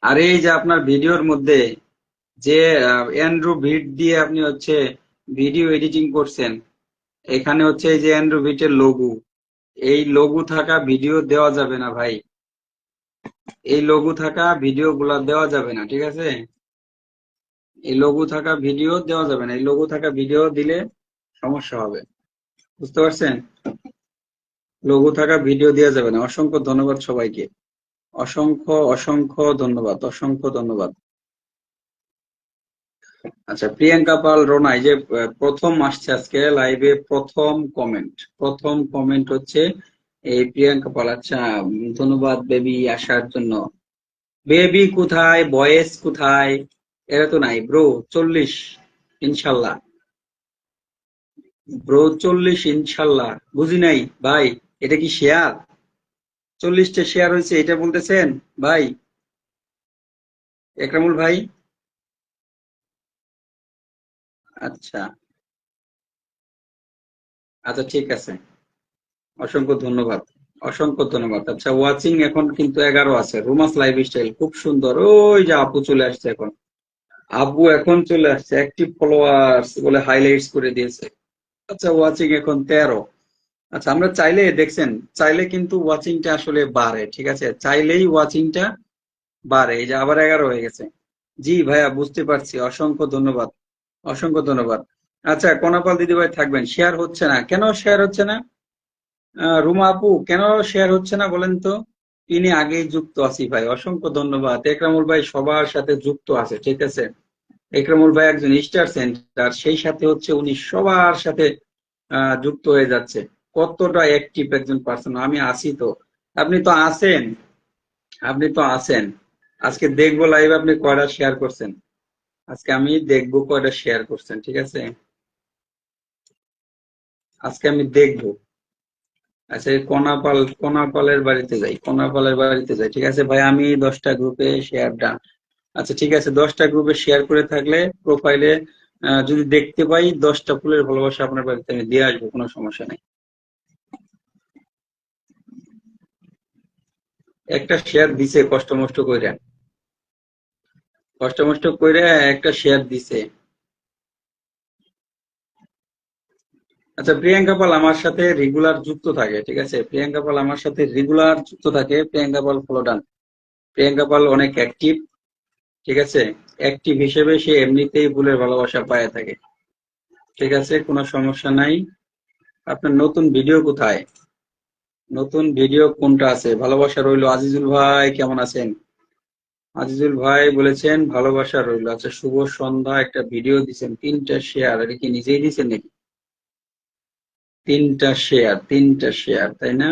আর এই যে আপনার ভিডিওর মধ্যে যে অ্যান্ড্রু ভিড দিয়ে আপনি হচ্ছে ভিডিও এডিটিং করছেন, এখানে হচ্ছে এই যে অ্যান্ড্রু ভিটের লোগো, এই লোগো থাকা ভিডিও দেওয়া যাবে না ভাই, এই লোগো থাকা ভিডিও গুলা দেওয়া যাবে না, ঠিক আছে? এই লোগো থাকা ভিডিও দেওয়া যাবে না, এই লোগো থাকা ভিডিও দিলে সমস্যা হবে, বুঝতে পারছেন? লোগো থাকা ভিডিও দেওয়া যাবে না। অসংখ্য ধন্যবাদ সবাইকে, অসংখ্য অসংখ্য ধন্যবাদ, অসংখ্য ধন্যবাদ। আচ্ছা, প্রিয়াঙ্কা পাল রোনা, এই যে প্রথম আসছে আজকে লাইভে, প্রথম কমেন্ট, প্রথম কমেন্ট হচ্ছে এই প্রিয়াঙ্কা পাল। আচ্ছা, ধন্যবাদ বেবি আসার জন্য। বেবি কোথায়, বয়েস কোথায়? এরা তো নাই ব্রো। 40 ইনশাল্লাহ, ব্রো 40 ইনশাল্লাহ, বুঝি নাই ভাই। এটা কি শেয়ার? 40টা শেয়ার হয়েছে এটা বলতেছেন ভাই? একরামুল ভাই, আচ্ছা, আচ্ছা, ঠিক আছে, অসংখ্য ধন্যবাদ, অসংখ্য ধন্যবাদ। আচ্ছা, ওয়াচিং এখন কিন্তু 11 আছে। রোমাস লাইফস্টাইল খুব সুন্দর, ওই যে আপু চলে আসছে এখন, আপু এখন চলে আসছে, অ্যাক্টিভ ফলোয়ার্স বলে হাইলাইটস করে দিয়েছে। আচ্ছা, ওয়াচিং এখন 13। আচ্ছা, আমরা চাইলে দেখছেন, চাইলে কিন্তু ওয়াচিংটা আসলে বাড়ে, ঠিক আছে, চাইলেই ওয়াচিংটা বাড়ে। এই যে আবার 11 হয়ে গেছে। জি ভাইয়া, বুঝতে পারছি, অসংখ্য ধন্যবাদ, অসংখ্য ধন্যবাদ। আচ্ছা, কনাপাল দিদি ভাই থাকবেন, শেয়ার হচ্ছে না কেন? শেয়ার হচ্ছে না রুমা আপু, কেন শেয়ার হচ্ছে না বলেন তো? তিনি আগেই যুক্ত আছি ভাই, অসংখ্য ধন্যবাদ। একরামুল ভাই সবার সাথে যুক্ত আছে, ঠিক আছে। একরামুল ভাই একজন স্টার সেন্টার, সেই সাথে হচ্ছে উনি সবার সাথে যুক্ত হয়ে যাচ্ছে। কতটা অ্যাক্টিভ একজন পার্সন, আমি আছি তো, আপনি তো আছেন, আপনি তো আছেন। আজকে দেখবো লাইভ আপনি কয়টা শেয়ার করছেন, আজকে আমি দেখবো কয়টা শেয়ার করছেন, ঠিক আছে, আজকে আমি দেখবো। আচ্ছা, এই কোনাপালের বাড়িতে যাই, কোনাপালের বাড়িতে যাই, ঠিক আছে ভাই, আমি 10টা গ্রুপে শেয়ার ডান। আচ্ছা ঠিক আছে, 10টা গ্রুপে শেয়ার করে থাকলে প্রোফাইলে যদি দেখতে পাই 10টা ফুলের ভালোবাসা আপনার বাড়িতে আমি দিয়ে আসবো, কোনো সমস্যা নেই। একটা শেয়ার দিছে কষ্ট মষ্ট কইরা, কষ্ট মষ্ট কইরা একটা শেয়ার দিছে। আচ্ছা, প্রিয়াঙ্কা পাল আমার সাথে রেগুলার যুক্ত থাকে, ঠিক আছে, প্রিয়াঙ্কা পাল আমার সাথে রেগুলার যুক্ত থাকে, প্রিয়াঙ্কা পাল ফলো ডান। প্রিয়াঙ্কা পাল অনেক অ্যাক্টিভ, ঠিক আছে, অ্যাক্টিভ হিসেবে সে এমনিতেই ফুলের ভালোবাসা পায় থাকে, ঠিক আছে, কোনো সমস্যা নাই। আপনার নতুন ভিডিও কোথায়? নতুন ভিডিও কোনটা আছে? ভালোবাসা রইলো। আজিজুল ভাই কেমন আছেন? আজিজুল ভাই বলেছেন ভালোবাসা রইলো। আচ্ছা, শুভ সন্ধ্যা, একটা ভিডিও দিছেন, 3টা শেয়ার, এটা কি নিজেই দিছেন নাকি? 3টা শেয়ার, 3টা শেয়ার, তাই না?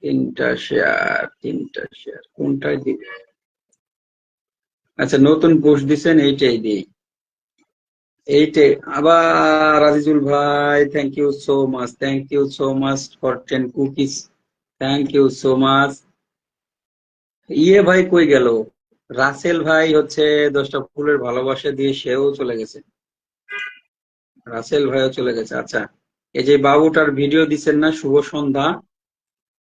3টা শেয়ার, 3টা শেয়ার, কোনটায় দিবে? আচ্ছা, নতুন পোস্ট দিছেন, এইটাই দিই, এইটাই। আবার আজিজুল ভাই, thank you so much, thank you so much for 10 cookies, thank you so much. ইয়ে ভাই কই গেল? রাসেল ভাই হচ্ছে 10টা ফুলের ভালোবাসা দিয়ে সেও চলে গেছে, রাসেল ভাইও চলে গেছে। আচ্ছা, এই যে বাবুটার ভিডিও দিচ্ছেন না, শুভ সন্ধ্যা,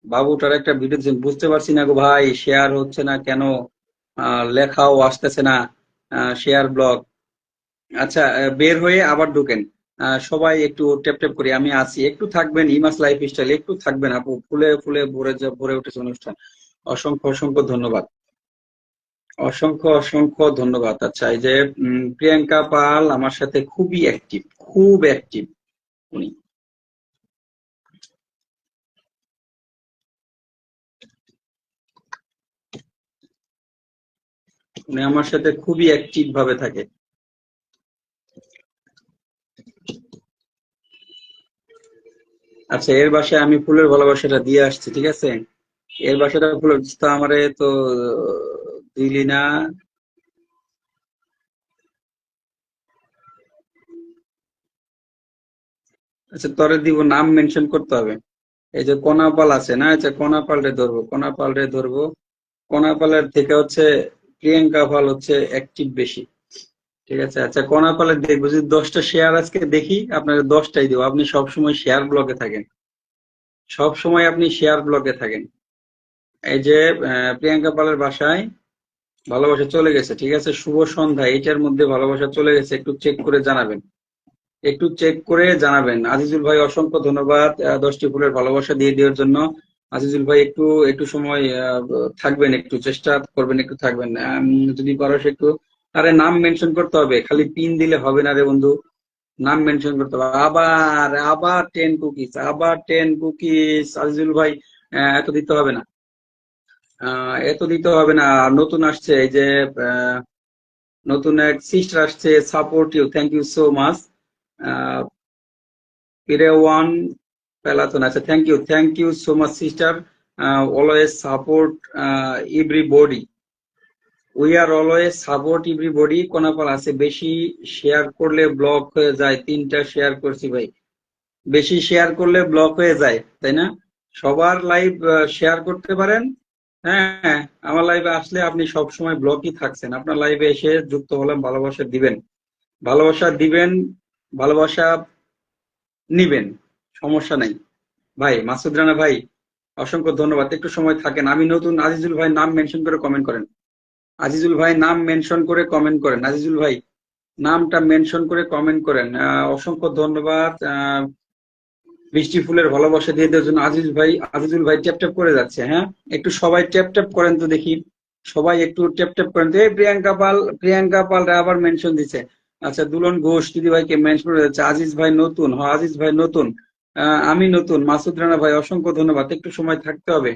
বাবুটার একটা ভিডিও দিচ্ছেন, বুঝতে পারছি না গো ভাই, শেয়ার হচ্ছে না কেন? লেখাও আসতেছে না, শেয়ার ব্লক। আচ্ছা, বের হয়ে আবার ঢুকেন। সবাই একটু ট্যাপ ট্যাপ করি, আমি আছি, একটু থাকবেন, ইমাস লাইফ স্টাইল একটু থাকবেন আপু, ফুলে ফুলে ভরে উঠেছে অনুষ্ঠান। অসংখ্য অসংখ্য ধন্যবাদ, অসংখ্য অসংখ্য ধন্যবাদ। আচ্ছা, এই যে প্রিয়াঙ্কা পাল আমার সাথে খুবই অ্যাক্টিভ, খুব অ্যাক্টিভ উনি, উনি আমার সাথে খুবই অ্যাক্টিভ ভাবে থাকে। আচ্ছা, এর বাসায় আমি ফুলের ভালোবাসাটা দিয়ে আসছি, ঠিক আছে, এর বাসাটা ফুলের তো আমারে তো দিলি না। আচ্ছা, তরে দিব, নাম মেনশন করতে হবে। এই যে কোনাপাল আছে না, আচ্ছা কোনাপাল রে ধরবো, কোনাপাল রে ধরবো, কোনাপালের থেকে হচ্ছে প্রিয়াঙ্কা পাল হচ্ছে অ্যাক্টিভ বেশি, ঠিক আছে। আচ্ছা, কোনাপালের দেখবো যদি 10টা শেয়ার আজকে দেখি, আপনাকে 10টাই দেবো। আপনি সবসময় শেয়ার ব্লকে থাকেন, সব সময় আপনি শেয়ার ব্লকে থাকেন। এই যে প্রিয়াঙ্কা পালের বাসায় ভালোবাসা চলে গেছে, ঠিক আছে, শুভ সন্ধ্যা, এইটার মধ্যে ভালোবাসা চলে গেছে, একটু চেক করে জানাবেন, একটু চেক করে জানাবেন। আজিজুল ভাই অসংখ্য ধন্যবাদ 10টি ফুলের ভালোবাসা দিয়ে দেওয়ার জন্য। আজিজুল ভাই একটু একটু সময় থাকবেন, একটু চেষ্টা করবেন, একটু থাকবেন, যদি পারো একটু। আরে নাম মেনশন করতে হবে, খালি পিন দিলে হবে না রে বন্ধু, নাম মেনশন করতে হবে। আবার আবার 10 কুকিজ, আবার 10 কুকিজ, আজিজুল ভাই এত দিতে হবে না, এত দিতে হবে না। নতুন আসছে এই যে আহ, নতুন এক সিস্টার আসছে, support you, thank you so much. Pirewan Palaton. আচ্ছা, thank you so much sister, always support everybody, we are always support everybody. কোনাপাল আছে, বেশি শেয়ার করলে ব্লক হয়ে যায়, 3টা শেয়ার করছি ভাই, বেশি শেয়ার করলে ব্লক হয়ে যায়, তাই না? সবার লাইভ শেয়ার করতে পারেন। হ্যাঁ, আমার লাইভে আসলে আপনি সব সময় ব্লকই থাকছেন, আপনার লাইভে এসে যুক্ত হলাম, ভালোবাসা দিবেন, ভালোবাসা দিবেন, ভালোবাসা নিবেন, সমস্যা নাই। ভাই মাসুদ রানা ভাই, অসংখ্য ধন্যবাদ, একটু সময় থাকেন, আমি নতুন। আজিজুল ভাই নাম মেনশন করে কমেন্ট করেন, আজিজুল ভাই নাম মেনশন করে কমেন্ট করেন, আজিজুল ভাই নামটা মেনশন করে কমেন্ট করেন। অসংখ্য ধন্যবাদ। বৃষ্টি ফুলের ভালোবাসা দিয়ে দেওয়ার জন্য আজিজুল ভাই ট্যাপ ট্যাপ করে যাচ্ছে। হ্যাঁ, একটু সবাই ট্যাপ ট্যাপ করেন তো দেখি। সবাই একটু ট্যাপ ট্যাপ করেন তো। এই প্রিয়াঙ্কা পাল আবার মেনশন দিচ্ছে। আচ্ছা, দুলন ঘোষ দিদি ভাইকে মেনশন করে যাচ্ছে। আজিজ ভাই নতুন, হ্যাঁ আজিজ ভাই নতুন। আমি নতুন। মাসুদ রানা ভাই অসংখ্য ধন্যবাদ। একটু সময় থাকতে হবে,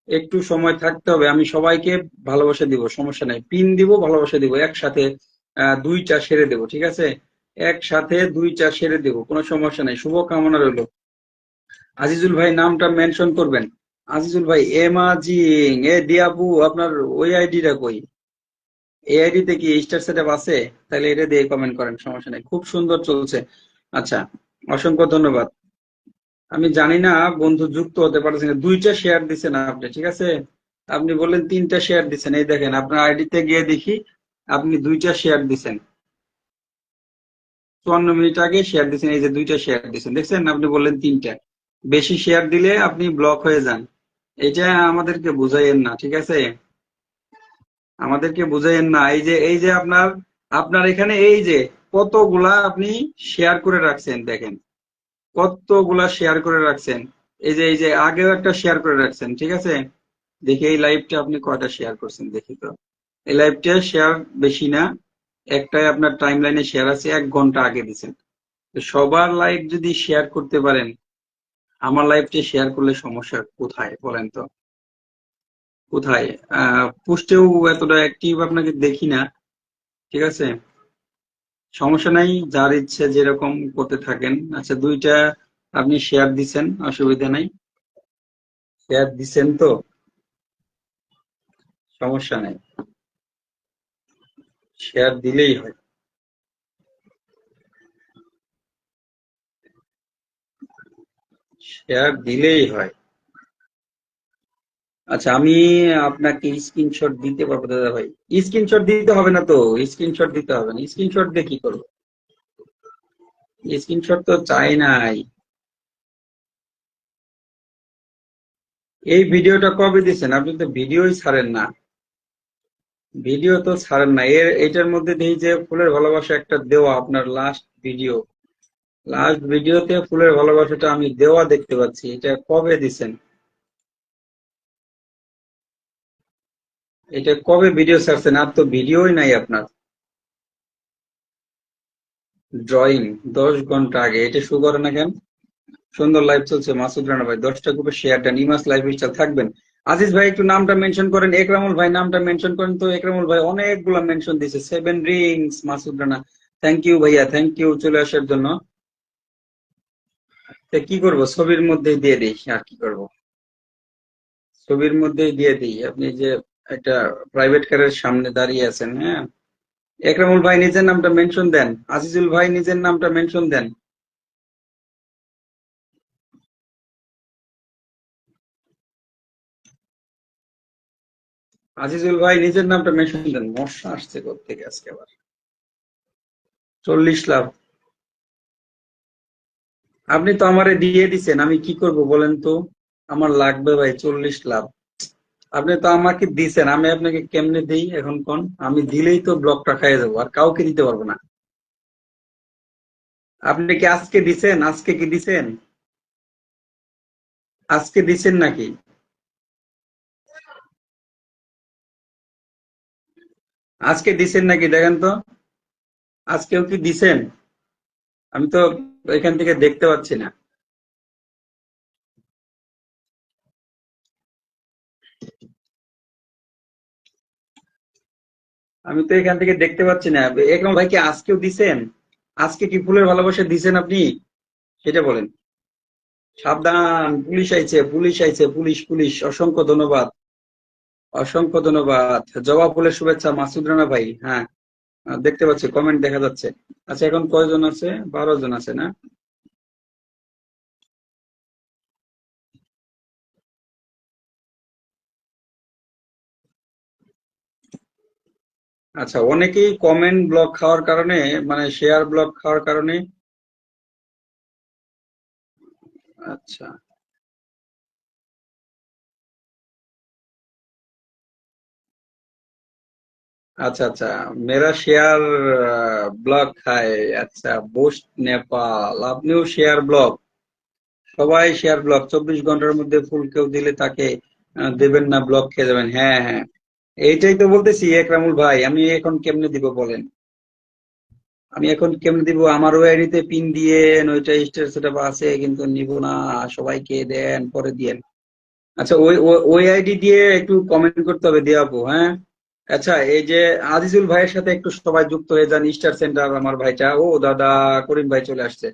একটু সময় থাকতে হবে। আমি সবাইকে ভালোবাসা দিব, সমস্যা নাই। পিন দিব, ভালোবাসা দিব একসাথে। দুইটা সেরে দেবো, ঠিক আছে? একসাথে দুইটা সেরে দেবো, কোনো সমস্যা নাই। শুভকামনা রইলো। আজিজুল ভাই নামটা মেনশন করবেন। আজিজুল ভাই এমাজিং এ দিয়াবু, আপনার ওই আইডিটা কই? এই আইডিতে কি স্টার সেটআপ আছে? তাহলে এটা দিয়ে কমেন্ট করেন, সমস্যা নেই। খুব সুন্দর চলছে। আচ্ছা, অসংখ্য ধন্যবাদ। আমি জানি না বন্ধু যুক্ত হতে পারছেন না। দুইটা শেয়ার দিছেন আপনি, ঠিক আছে? আপনি বললেন তিনটা শেয়ার দিছেন, এই দেখেন আপনার আইডিতে গিয়ে দেখি আপনি দুইটা শেয়ার দিছেন। 54 মিনিট আগে শেয়ার দিছেন, এই যে দুইটা শেয়ার দিছেন, দেখছেন? আপনি বললেন তিনটা। বেশি শেয়ার দিলে আপনি ব্লক হয়ে যান। এটা আমাদেরকে বুঝাইয়েন না, ঠিক আছে? আমাদেরকে বুঝাইয়েন না। এই যে আপনার আপনার এখানে এই যে কতগুলা আপনি শেয়ার করে রাখছেন, দেখেন কতগুলা শেয়ার করে রাখছেন। এই যে আগেও একটা শেয়ার করে রাখছেন, ঠিক আছে? দেখি এই লাইভটা আপনি কয়টা শেয়ার করছেন, দেখি তো। এই লাইভটা শেয়ার বেশি না, একটাই আপনার টাইম লাইনে শেয়ার আছে, 1 ঘন্টা আগে দিছেন। তো সবার লাইভ যদি শেয়ার করতে পারেন, আমার লাইভটা শেয়ার করলে সমস্যা কোথায় বলেন তো? কোথায়? পোস্টেও এতটা অ্যাক্টিভ আপনাকে দেখি না, ঠিক আছে? সমস্যা নাই, যার ইচ্ছে যেরকম করতে থাকেন। আচ্ছা, দুইটা আপনি শেয়ার দিছেন, অসুবিধা নাই। শেয়ার দিছেন তো, সমস্যা নাই। শেয়ার দিলেই হয়। শেয়ার দিলেই হয়। আচ্ছা, আমি আপনাকে স্ক্রিনশট দিতে পারবো দাদা ভাই। স্ক্রিনশট দিতে হবে না তো, স্ক্রিনশট দিতে হবে না। স্ক্রিনশট দিয়ে কি করবো? স্ক্রিনশট তো চাই নাই। এই ভিডিওটা কবে দিছেন? আপনি তো ভিডিওই ছাড়েন না। ভিডিও তো ছাড়েন না। এটার মধ্যে দেখি যে ফুলের ভালোবাসা একটা দেওয়া, আপনার লাস্ট ভিডিও। লাস্ট ভিডিওতে ফুলের ভালোবাসাটা আমি দেওয়া দেখতে পাচ্ছি। এটা কবে দিছেন? এটা কবে ভিডিও ছাড়ছেন? আর তো ভিডিওই নাই আপনার। ড্রয়িং 10 ঘন্টা আগে। এটা শো করে না কেন? সুন্দর লাইভ চলছে। মাসুদ রানা ভাই 10টা গ্রুপে শেয়ার দেন। ইমাস লাইভ স্টাইল থাকবেন। আজিজ ভাই একটু নামটা মেনশন করেন। একরামুল ভাই নামটা মেনশন করেন তো। একরামুল ভাই অনেকগুলা মেনশন দিছে। 7 rings Masud Rana. Thank you ভাইয়া, থ্যাংক ইউ চলে আসার জন্য। তো কি করব, ছবির মধ্যেই দিয়ে দিই, আর কি করব? ছবির মধ্যেই দিয়ে দিই। আপনি যে একটা প্রাইভেট কারের সামনে দাঁড়িয়ে আছেন, হ্যাঁ? একরামুল ভাই নিজের নামটা মেনশন দেন। আজিজুল ভাই নিজের নামটা মেনশন দেন। আজিজুল ভাই নিজের নামটা মেনশন দেন। মশা আসছে কোত্থেকে আজকে আবার? 40 লাভ। আপনি তো আমারে দিয়ে দিছেন, আমি কি করব বলেন তো? আমার লাগবে ভাই 40 লাভ। আপনি তো আমাকে দিছেন, আমি আপনাকে কেমনে দিই এখন কোন? আমি দিলেই তো ব্লকটা খাইয়ে যাবো, আর কাউকে দিতে পারবো না। আপনি কি আজকে দিছেন? আজকে কি দিছেন? আজকে দিছেন নাকি? আজকে দিছেন নাকি দেখেন তো। আজকেও কি দিছেন? আমি তো এখান থেকে দেখতে পাচ্ছি না। আমি তো এখান থেকে দেখতে পাচ্ছি না। একরকম ভাই কি আজকেও দিছেন? আজকে কি ফুলের ভালোবাসা দিছেন আপনি? সেটা বলেন। সাবধান, পুলিশ আইছে, পুলিশ আইছে, পুলিশ পুলিশ। অসংখ্য ধন্যবাদ, অসংখ্য ধন্যবাদ। জবা ফুলের শুভেচ্ছা মাসুদ রানা ভাই। হ্যাঁ, দেখতে পাচ্ছি, কমেন্ট দেখা যাচ্ছে। আচ্ছা, এখন কয়জন আছে? 12 জন আছে না? আচ্ছা, অনেকেই কমেন্ট ব্লক খাওয়ার কারণে, মানে শেয়ার ব্লক খাওয়ার কারণে। আচ্ছা, আচ্ছা আচ্ছা, মেরা শেয়ার ব্লগ খায়। আচ্ছা, বুস্ট নেপাল, আপনিও শেয়ার ব্লগ, সবাই শেয়ার ব্লক 24 ঘন্টার মধ্যে ফুল কেউ দিলে তাকে দেবেন না, ব্লক খেয়ে যাবেন। হ্যাঁ হ্যাঁ, এইটাই তো বলতেছি একরামুল ভাই, আমি এখন কেমনে দিব বলেন? আমি এখন কেমনে দিব? আমার ওই আইডিতে পিন দিয়ে ওইটা স্টার সেটআপ আছে, কিন্তু নিব না। সবাইকে দেন, পরে দিয়েন। আচ্ছা, ওই আইডি দিয়ে একটু কমেন্ট করতে হবে, দিয়ে আপু, হ্যাঁ। আচ্ছা, এই যে আজিজুল ভাইয়ের সাথে একটু সবাই যুক্ত হয়ে যান, স্টার সেন্টার আমার ভাইটা। ও দাদা, করিম ভাই চলে আসছে।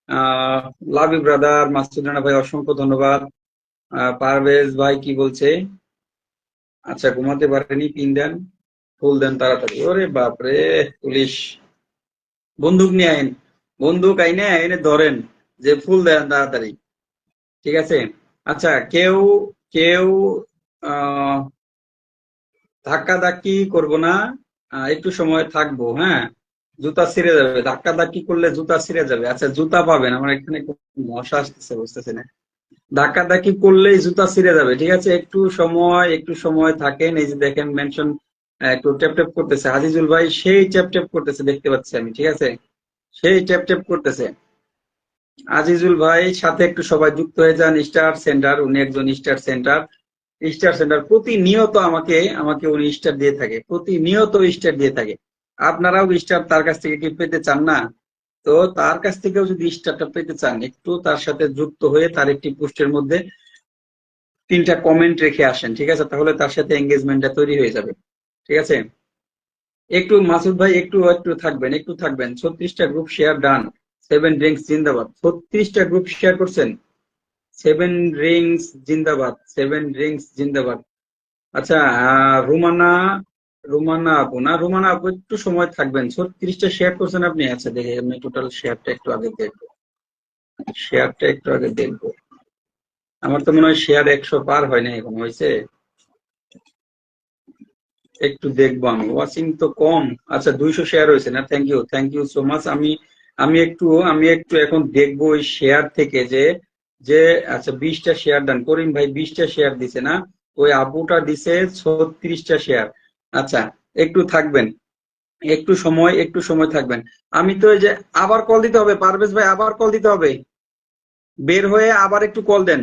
Ah love you brother. Masud Rana ভাই অসংখ্য ধন্যবাদ। পারভেজ ভাই কি বলছে? আচ্ছা, ঘুমাতে পারেনি, পিন দেন, ফুল দেন তাড়াতাড়ি। ওরে বাপরে, পুলিশ! বন্দুক নিয়ে আইন, বন্দুক আইনে এনে ধরেন, যে ফুল দেন তাড়াতাড়ি। ঠিক আছে। আচ্ছা, কেউ কেউ আহ ধাক্কাধাক্কি করবো না, একটু সময় থাকবো, হ্যাঁ। জুতা ছিঁড়ে যাবে, ধাক্কাধাক্কি করলে জুতা ছিঁড়ে যাবে। আচ্ছা, জুতা পাবেন, আমার এখানে খুব মশা আসতেছে, বুঝতেছি না। ধাক্কাধাক্কি করলেই জুতা ছিঁড়ে যাবে, ঠিক আছে। একটু সময় থাকেন। এই যে দেখেন মেনশন একটু ট্যাপ ট্যাপ করতেছে, আজিজুল ভাই সেই ট্যাপ ট্যাপ করতেছে, দেখতে পাচ্ছি আমি, ঠিক আছে। সেই ট্যাপ ট্যাপ করতেছে আজিজুল ভাই। সাথে একটু সবাই যুক্ত হয়ে যান। স্টার সেন্টার, উনি একজন স্টার সেন্টার। স্টার সেন্টার প্রতিনিয়ত আমাকে আমাকে উনি স্টার দিয়ে থাকে, প্রতিনিয়ত স্টার দিয়ে থাকে। আপনারাও স্টার তার কাছ থেকে কি পেতে চান না? তো তার কাছ থেকেও যদি স্টারটা পেতে চান, একটু তার সাথে যুক্ত হয়ে তার একটি পোস্টের মধ্যে 3টা কমেন্ট রেখে আসেন, ঠিক আছে। তাহলে তার সাথে এঙ্গেজমেন্টটা তৈরি হয়ে যাবে, ঠিক আছে। একটু মাসুদ ভাই, একটু একটু থাকবেন, একটু থাকবেন। 36টা গ্রুপ শেয়ার ডান। 7 রিংস জিন্দাবাদ। 36টা গ্রুপ শেয়ার করছেন। 7 রিংস জিন্দাবাদ, 7 রিংস জিন্দাবাদ। আচ্ছা, রুমানা, রুমানা আপু না, রুমানা আপু একটু সময় থাকবেন। 36টা শেয়ার করছেন আপনি। আচ্ছা, দেখে আমি টোটাল শেয়ারটা একটু আগে দেখবো, শেয়ারটা একটু আগে দেখবো। আমার তো মনে হয় শেয়ার 100 পার হয় না, এখন হয়েছে। একটু দেখবো আমি, ওয়াচিং তো কম। আচ্ছা, 200 শেয়ার হয়েছে না? Thank you, thank you so much. আমি একটু এখন দেখবো ওই শেয়ার থেকে যে যে আচ্ছা, 20টা শেয়ার ডান। করিম ভাই 20টা শেয়ার দিছে না? ওই আপুটা দিছে 36টা শেয়ার। আচ্ছা, একটু থাকবেন, একটু সময় থাকবেন। আমি তো এই যে আবার কল দিতে হবে, পারভেজ ভাই আবার কল দিতে হবে, বের হয়ে আবার একটু কল দেন।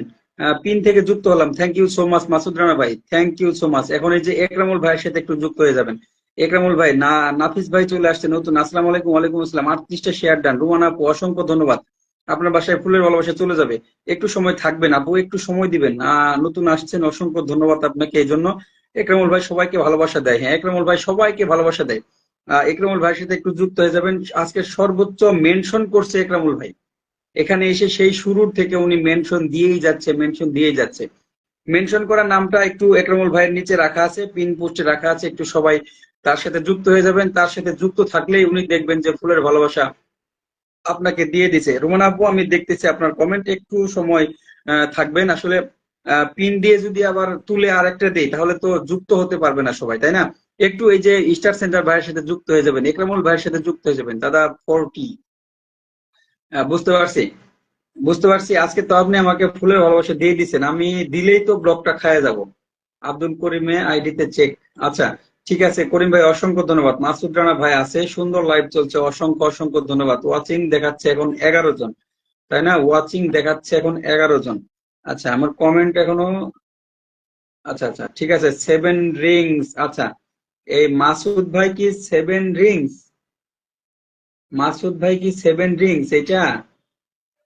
পিন থেকে যুক্ত হলাম। Thank you so much Masud Rana ভাই, থ্যাংক ইউ সো মাচ। এখন এই যে একরামুল ভাইয়ের সাথে একটু যুক্ত হয়ে যাবেন। একরামুল ভাই না, নাফিস ভাই চলে আসছে নতুন। আসসালামু আলাইকুম। ওয়ালাইকুম আসসালাম। 38টা শেয়ার ডান। রুমানা আপু অসংখ্য ধন্যবাদ। আপনার বাসায় ফুলের ভালোবাসা চলে যাবে। একটু সময় থাকবেন আপু, একটু সময় দিবেন। নতুন আসছেন, অসংখ্য ধন্যবাদ আপনাকে এই জন্য। একরামুল ভাই সবাইকে ভালোবাসা দেয়, হ্যাঁ, একরামুল ভাই সবাইকে ভালোবাসা দেয়। একরামুল ভাইয়ের সাথে একটু যুক্ত হয়ে যাবেন। আজকে সর্বোচ্চ মেনশন করছে একরামুল ভাই। এখানে এসে সেই শুরুর থেকে উনি মেনশন দিয়েই যাচ্ছে, মেনশন দিয়েই যাচ্ছে। মেনশন করা নামটা একটু একরামুল ভাইয়ের নিচে রাখা আছে, পিন পোস্টে রাখা আছে। একটু সবাই তার সাথে যুক্ত হয়ে যাবেন। তার সাথে যুক্ত থাকলেই উনি দেখবেন যে ফুলের ভালোবাসা আপনাকে দিয়ে দিছে। রুমানা আপু, আমি দেখতেছি আপনার কমেন্ট, একটু সময় থাকবেন। আসলে পিন দিয়ে যদি আবার তুলে আরেকটা দেই, তাহলে তো যুক্ত হতে পারবে না সবাই, তাই না? একটু এই যে স্টার সেন্টার ভাইয়ের সাথে যুক্ত হয়ে যাবেন, একরামুল ভাইয়ের সাথে যুক্ত হয়ে যাবেন। দাদা 40, বুঝতে পারছি, বুঝতে পারছি। আজকে তো আপনি আমাকে ফুলের ভালোবাসা দিয়ে দিচ্ছেন, আমি দিলেই তো ব্লকটা খায় যাব। আব্দুল করিমে আইডিতে চেক। আচ্ছা, ঠিক আছে করিম ভাই, অসংখ্য ধন্যবাদ। মাসুদ রানা ভাই আছে, সুন্দর লাইভ চলছে, অসংখ্য অসংখ্য ধন্যবাদ। ওয়াচিং দেখাচ্ছে এখন 11 জন, তাই না? ওয়াচিং দেখাচ্ছে এখন 11 জন। আচ্ছা, আমার কমেন্ট এখনো, আচ্ছা আচ্ছা, ঠিক আছে। 7 রিংস, আচ্ছা। এই মাসুদ ভাই কি 7 রিংস? মাসুদ ভাই কি 7 রিংস এটা?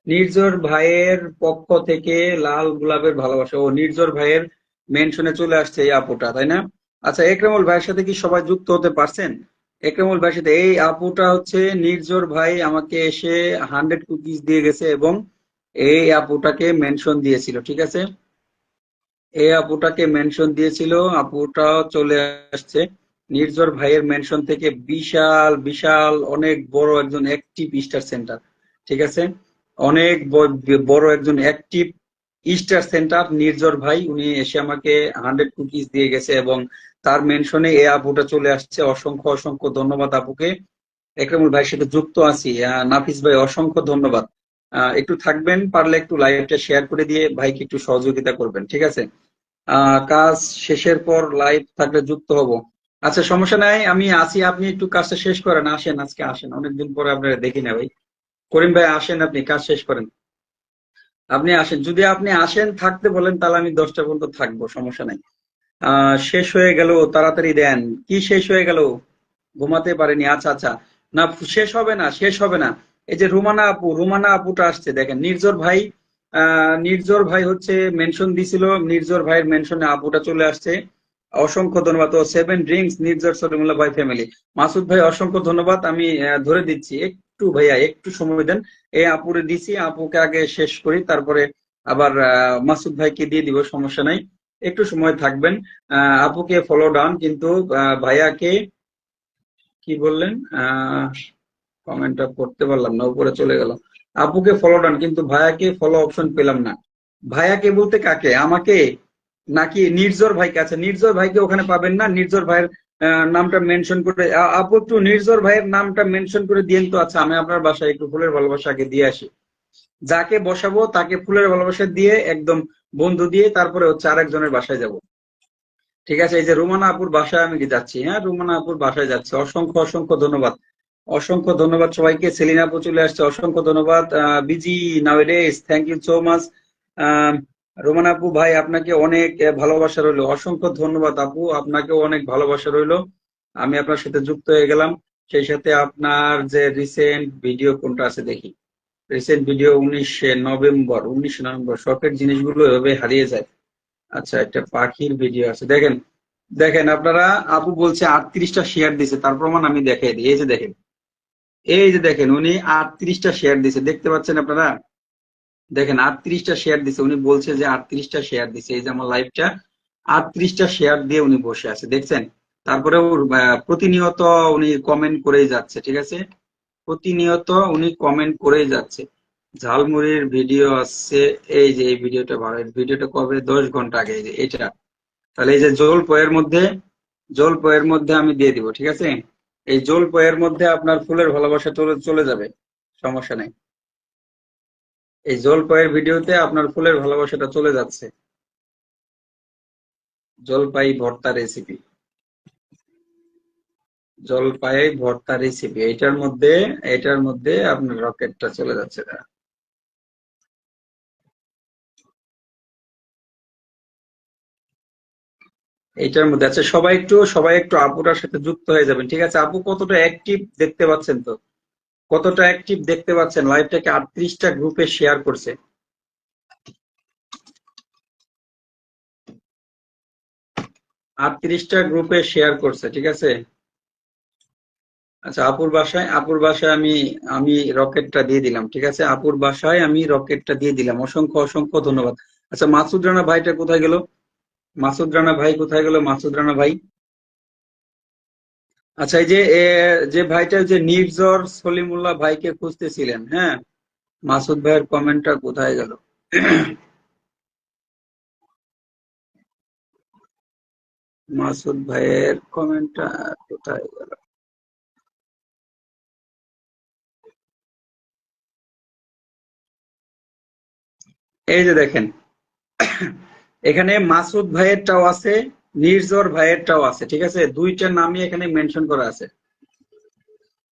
নির্ঝর ভাইয়ের পক্ষ থেকে লাল গোলাপের ভালোবাসা। ও, নির্ঝর ভাইয়ের মেনশনে চলে আসছে এই আপুটা, তাই না? আচ্ছা, একরামুল ভাইয়ের সাথে কি সবাই যুক্ত হতে পারছেন? একরামুল ভাইয়ের সাথে এই আপুটা হচ্ছে নির্ঝর ভাই আমাকে এসে 100 কুকিজ দিয়ে গেছে, এবং এই আপুটাকে মেনশন দিয়েছিল, ঠিক আছে। এই আপুটাকে মেনশন দিয়েছিল, আপুটাও চলে আসছে নির্ঝর ভাইয়ের মেনশন থেকে। বিশাল বিশাল অনেক বড় একজন অ্যাক্টিভ স্টার সেন্টার, ঠিক আছে। অনেক বড় একজন অ্যাক্টিভ স্টার সেন্টার নির্ঝর ভাই, উনি এসে আমাকে 100 কুকিজ দিয়ে গেছে, এবং তার মেনশনে এই আপুটা চলে আসছে। অসংখ্য অসংখ্য ধন্যবাদ আপুকে। একরামুল ভাইয়ের সাথে যুক্ত আছি। নাফিস ভাই অসংখ্য ধন্যবাদ। একটু থাকবেন, পারলে একটু লাইভটা শেয়ার করে দিয়ে ভাইকে একটু সহযোগিতা করবেন, ঠিক আছে। কাজ শেষের পর লাইভ থাকলে যুক্ত হব। আচ্ছা, সমস্যা নাই, আমি আসি, আপনি একটু কাজটা শেষ করেন, আসেন, আজকে আসেন, অনেকদিন পরে আপনারা দেখি না ভাই। করিম ভাই আসেন, আপনি কাজ শেষ করেন, আপনি আসেন, যদি আপনি আসেন থাকতে বলেন তাহলে আমি 10টা পর্যন্ত থাকবো, সমস্যা নাই। শেষ হয়ে গেল, তাড়াতাড়ি দেন। কি শেষ হয়ে গেল? ঘুমাতে পারেনি? আচ্ছা আচ্ছা। না, শেষ হবে না, শেষ হবে না। এই যে রুমানা আপু, রুমানা আপুটা আসছে, দেখেন নির্ঝর ভাই, নির্ঝর ভাই হচ্ছে মেনশন দিছিল, নির্ঝর ভাইয়ের মেনশনে আপুটা চলে আসছে। অসংখ্য ধন্যবাদ। ও 7 ড্রিঙ্কস নির্ঝর সলিমুল্লাহ ভাই ফ্যামিলি। মাসুদ ভাই অসংখ্য ধন্যবাদ, আমি ধরে দিচ্ছি, একটু ভাইয়া একটু সময় দেন। এই আপুরে দিছি, আপুকে আগে শেষ করি, তারপরে আবার মাসুদ ভাইকে দিয়ে দিব, সমস্যা নাই, একটু সময় থাকবেন। আপুকে ফলো ডান, কিন্তু ভাইয়াকে কি বললেন? আহ কমেন্টটা পড়তে পারলাম না, উপরে চলে গেল। আপুকে ফলো ডান, কিন্তু ভাইয়াকে ফলো অপশন পেলাম না। ভাইয়াকে বলতে কাকে, আমাকে নাকি নির্ঝর ভাইকে? আচ্ছা, নির্ঝর ভাইকে ওখানে পাবেন না, নির্ঝর ভাইয়ের নামটা মেনশন করে আপু একটু নির্ঝর ভাইয়ের নামটা মেনশন করে দিয়েন তো। আচ্ছা, আমি আপনার বাসায় একটু ফুলের ভালোবাসা আগে দিয়ে আসি, যাকে বসাবো তাকে ফুলের ভালোবাসা দিয়ে একদম বন্ধু দিয়ে তারপরে হচ্ছে আরেকজনের বাসায় যাব। ঠিক আছে, এই যে রুমানা আপুর বাসায় আমি যাচ্ছি, হ্যাঁ, রুমানা আপুর বাসায় যাচ্ছি। অসংখ্য অসংখ্য ধন্যবাদ, অসংখ্য ধন্যবাদ সবাইকে। সেলিনা আপু চলে আসছে, অসংখ্য ধন্যবাদ। Busy nowadays, thank you so much. Roman আপু ভাই, আপনাকে অনেক ভালোবাসা রইলো, অসংখ্য ধন্যবাদ আপু, আপনাকেও অনেক ভালোবাসা রইলো। আমি আপনার সাথে যুক্ত হয়ে গেলাম। সেই সাথে আপনার যে রিসেন্ট ভিডিও কোনটা আছে দেখি। Recent video 19 November, 19 November. শখের জিনিসগুলো এভাবে হারিয়ে যায়। আচ্ছা, একটা পাখির ভিডিও আছে, দেখেন, দেখেন আপনারা। আপু বলছে 38টা শেয়ার দিছে, তার প্রমাণ আমি দেখাই দিই। এই যে দেখেন, এই যে দেখেন, উনি 38টা শেয়ার দিছে, দেখতে পাচ্ছেন আপনারা? দেখেন 38টা শেয়ার দিছে, উনি বলছে যে 38টা শেয়ার দিছে। এই যে আমার লাইভটা 38টা শেয়ার দিয়ে উনি বসে আছে, দেখছেন? তারপরে প্রতিনিয়ত উনি কমেন্ট করেই যাচ্ছে, ঠিক আছে, প্রতিনিয়ত উনি কমেন্ট করেই যাচ্ছে। ঝালমুড়ির ভিডিও আসছে, এই যে এই ভিডিওটা ভালো, এই ভিডিওটা কবে? 10 ঘন্টা আগে, এই যে এটা। তাহলে এই যে জল পয়ের মধ্যে আমি দিয়ে দিব, ঠিক আছে? এই জল পয়ের মধ্যে আপনার ফুলের ভালোবাসা চলে চলে যাবে, সমস্যা নেই। এই জলপাইয়ের ভিডিওতে আপনার ফুলের ভালোবাসাটা চলে যাচ্ছে। জলপাই ভর্তা রেসিপি, জলপাই ভর্তা রেসিপি, এটার মধ্যে আপনার রকেটটা চলে যাচ্ছে। এইটার মধ্যে আছে। সবাই একটু আপুটার সাথে যুক্ত হয়ে যাবেন, ঠিক আছে? আপু কতটা অ্যাক্টিভ দেখতে পাচ্ছেন তো? কতটা অ্যাক্টিভ দেখতে পাচ্ছেন? লাইভটাকে 38টা গ্রুপে শেয়ার করছে, 38টা গ্রুপে শেয়ার করছে, ঠিক আছে? আচ্ছা, আপুর বাসায় আমি আমি রকেটটা দিয়ে দিলাম, ঠিক আছে? আপুর বাসায় আমি রকেটটা দিয়ে দিলাম, অসংখ্য অসংখ্য ধন্যবাদ। আচ্ছা, মাসুদ রানা ভাইটা কোথায় গেল? মাসুদ রানা ভাই কোথায় গেল? মাসুদ রানা ভাই। আচ্ছা, এই যে যে ভাইটা, যে নির্ঝর সলিমুল্লাহ ভাইকে খুঁজতেছিলেন, হ্যাঁ, মাসুদ ভাইয়ের কমেন্টটা কোথায় গেল? মাসুদ ভাইয়ের কমেন্টটা কোথায় গেল? এই যে দেখেন, এখানে মাসুদ ভাইয়েরটাও আছে, নির্ঝর ভাইয়েরটাও আছে, ঠিক আছে? দুইটা নামই এখানে মেনশন করা আছে,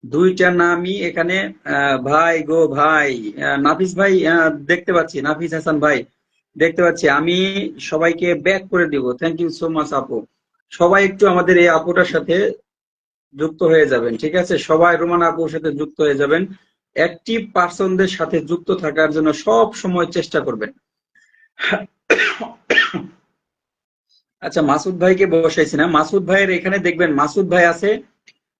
দুইটা নামই এখানে। ভাই গো ভাই, নাফিস ভাই, দেখতে পাচ্ছি, নাফিস হাসান ভাই, দেখতে পাচ্ছি। আমি সবাইকে ব্যাক করে দিব, থ্যাংক ইউ সো মাচ আপু। সবাই একটু আমাদের এই আপুটার সাথে যুক্ত হয়ে যাবেন, ঠিক আছে? সবাই রোমান আপুর সাথে যুক্ত হয়ে যাবেন। অ্যাক্টিভ পার্সনদের সাথে যুক্ত থাকার জন্য সব সময় চেষ্টা করবেন। আচ্ছা, মাসুদ ভাইকে বসাইছি না? মাসুদ ভাইয়ের এখানে দেখবেন, মাসুদ ভাই আছে,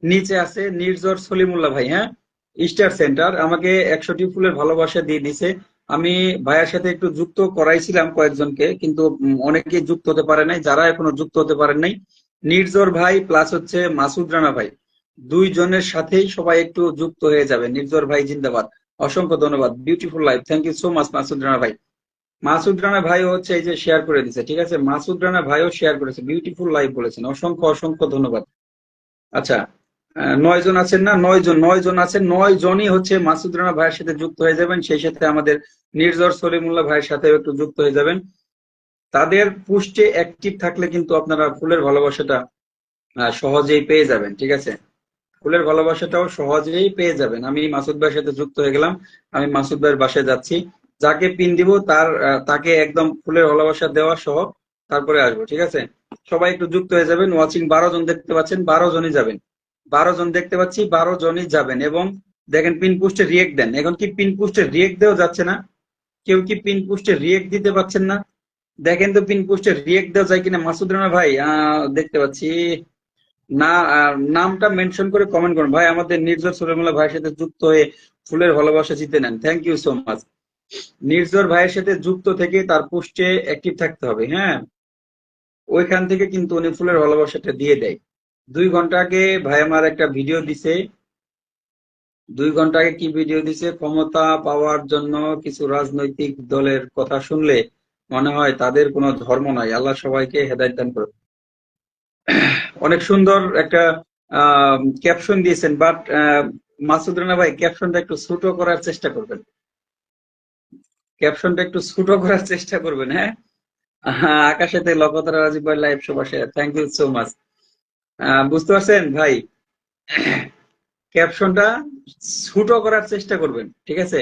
নিচে আছে নির্ঝর সলিমুল্লাহ ভাই, হ্যাঁ, স্টার সেন্টার আমাকে 100টি ফুলের ভালোবাসা দিয়ে দিছে। আমি ভাইয়ের সাথে একটু যুক্ত করাইছিলাম কয়েকজনকে, কিন্তু অনেকেই যুক্ত হতে পারে নাই। যারা এখনো যুক্ত হতে পারেন নাই, নির্ঝর ভাই প্লাস হচ্ছে মাসুদ রানা ভাই, দুইজনের সাথেই সবাই একটু যুক্ত হয়ে যাবে। নির্ঝর ভাই জিন্দাবাদ, অসংখ্য ধন্যবাদ, beautiful life, thank you so much Masud Rana ভাই। মাসুদ রানা ভাইও হচ্ছে এই যে শেয়ার করে দিছে, ঠিক আছে? মাসুদ রানা ভাইও শেয়ার করেছে, বিউটিফুল লাইফ বলেছেন, অসংখ্য অসংখ্য ধন্যবাদ। আচ্ছা, 9 জন আছেন না? 9 জন আছেন, 9 জনই হচ্ছে মাসুদ রানা ভাইয়ের সাথে যুক্ত হয়ে যাবেন। সেই সাথে আমাদের নির্ঝর সলিমুল্লাহ ভাইয়ের সাথে একটু যুক্ত হয়ে যাবেন। তাদের পুষ্টে অ্যাক্টিভ থাকলে কিন্তু আপনারা ফুলের ভালোবাসাটা সহজেই পেয়ে যাবেন, ঠিক আছে? ফুলের ভালোবাসাটাও সহজেই পেয়ে যাবেন। আমি মাসুদ ভাইয়ের সাথে যুক্ত হয়ে গেলাম, আমি মাসুদ ভাইয়ের বাসায় যাচ্ছি। যাকে পিন দিব তাকে একদম ফুলের ভালোবাসা দেওয়া সহ তারপরে আসবো, ঠিক আছে? সবাই একটু যুক্ত হয়ে যাবেন। ওয়াচিং 12 জন দেখতে পাচ্ছেন, 12 জনই যাবেন। 12 জন দেখতে পাচ্ছি, 12 জনই যাবেন। এবং দেখেন পিন পোস্টে রিয়েক্ট দেন। এখন কি পিন পোস্টে রিয়েক্ট দেওয়া যাচ্ছে না? কেউ কি পিন পোস্টে রিয়েক্ট দিতে পারছেন না? দেখেন তো পিন পোস্টে রিয়েক্ট দেওয়া যায় কিনা। মাসুদ রানা ভাই দেখতে পাচ্ছি না। নামটা মেনশন করে কমেন্ট করুন ভাই। আমাদের নির্ঝর সুলেমুল্লাহ ভাইয়ের সাথে যুক্ত হয়ে ফুলের ভালোবাসা জিতে নেন। Thank you so much. Nirjhar ভাইয়ের সাথে যুক্ত থেকে তার পোস্টে অ্যাক্টিভ থাকতে হবে, হ্যাঁ? ওইখান থেকে কিন্তু উনি ফুলের ভালোবাসাটা দিয়ে দেয়। 2 ঘন্টা আগে ভাই আমার একটা ভিডিও দিছে। 2 ঘন্টা আগে কি ভিডিও দিছে? ক্ষমতা পাওয়ার জন্য কিছু রাজনৈতিক দলের কথা শুনলে মনে হয় তাদের কোনো ধর্ম নাই। আল্লাহ সবাইকে হেদায়েত দান করুন। অনেক সুন্দর একটা ক্যাপশন দিয়েছেন, বাট মাসুদ রানা ভাই ক্যাপশনটা একটু ছোট করার চেষ্টা করবেন। ক্যাপশনটা একটু ছোট করার চেষ্টা করবেন, হ্যাঁ? আকাশেতে লকতারা রাজীব ভাই লাইভ সবাসে থ্যাংক ইউ সো মাচ। বুঝতে পারছেন ভাই? ক্যাপশনটা ছোট করার চেষ্টা করবেন, ঠিক আছে?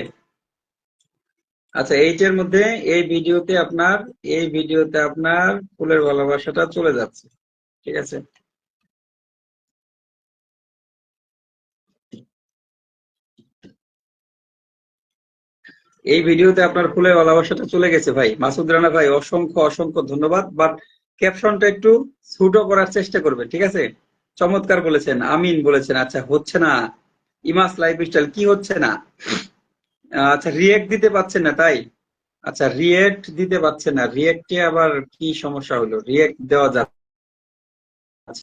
আচ্ছা, এইটার মধ্যে এই ভিডিওতে আপনার ফুলের ভালোবাসাটা চলে যাচ্ছে, ঠিক আছে? এই ভিডিওতে আপনার ফুলের ভালোবাসাটা চলে গেছে ভাই। মাসুদ রানা ভাই অসংখ্য অসংখ্য ধন্যবাদ, বাট ক্যাপশনটা একটু ছোট করার চেষ্টা করবেন, ঠিক আছে? চমৎকার বলেছেন, আমিন বলেছেন। আচ্ছা, হচ্ছে না। ইমাস লাইফস্টাইল কি হচ্ছে না? আচ্ছা, রিয়েক্ট দিতে পারছেন না তাই? আচ্ছা, রিয়েক্ট দিতে পারছেন না, রিয়েক্টে আবার কি সমস্যা হলো? রিয়েক্ট দেওয়া যাচ্ছে?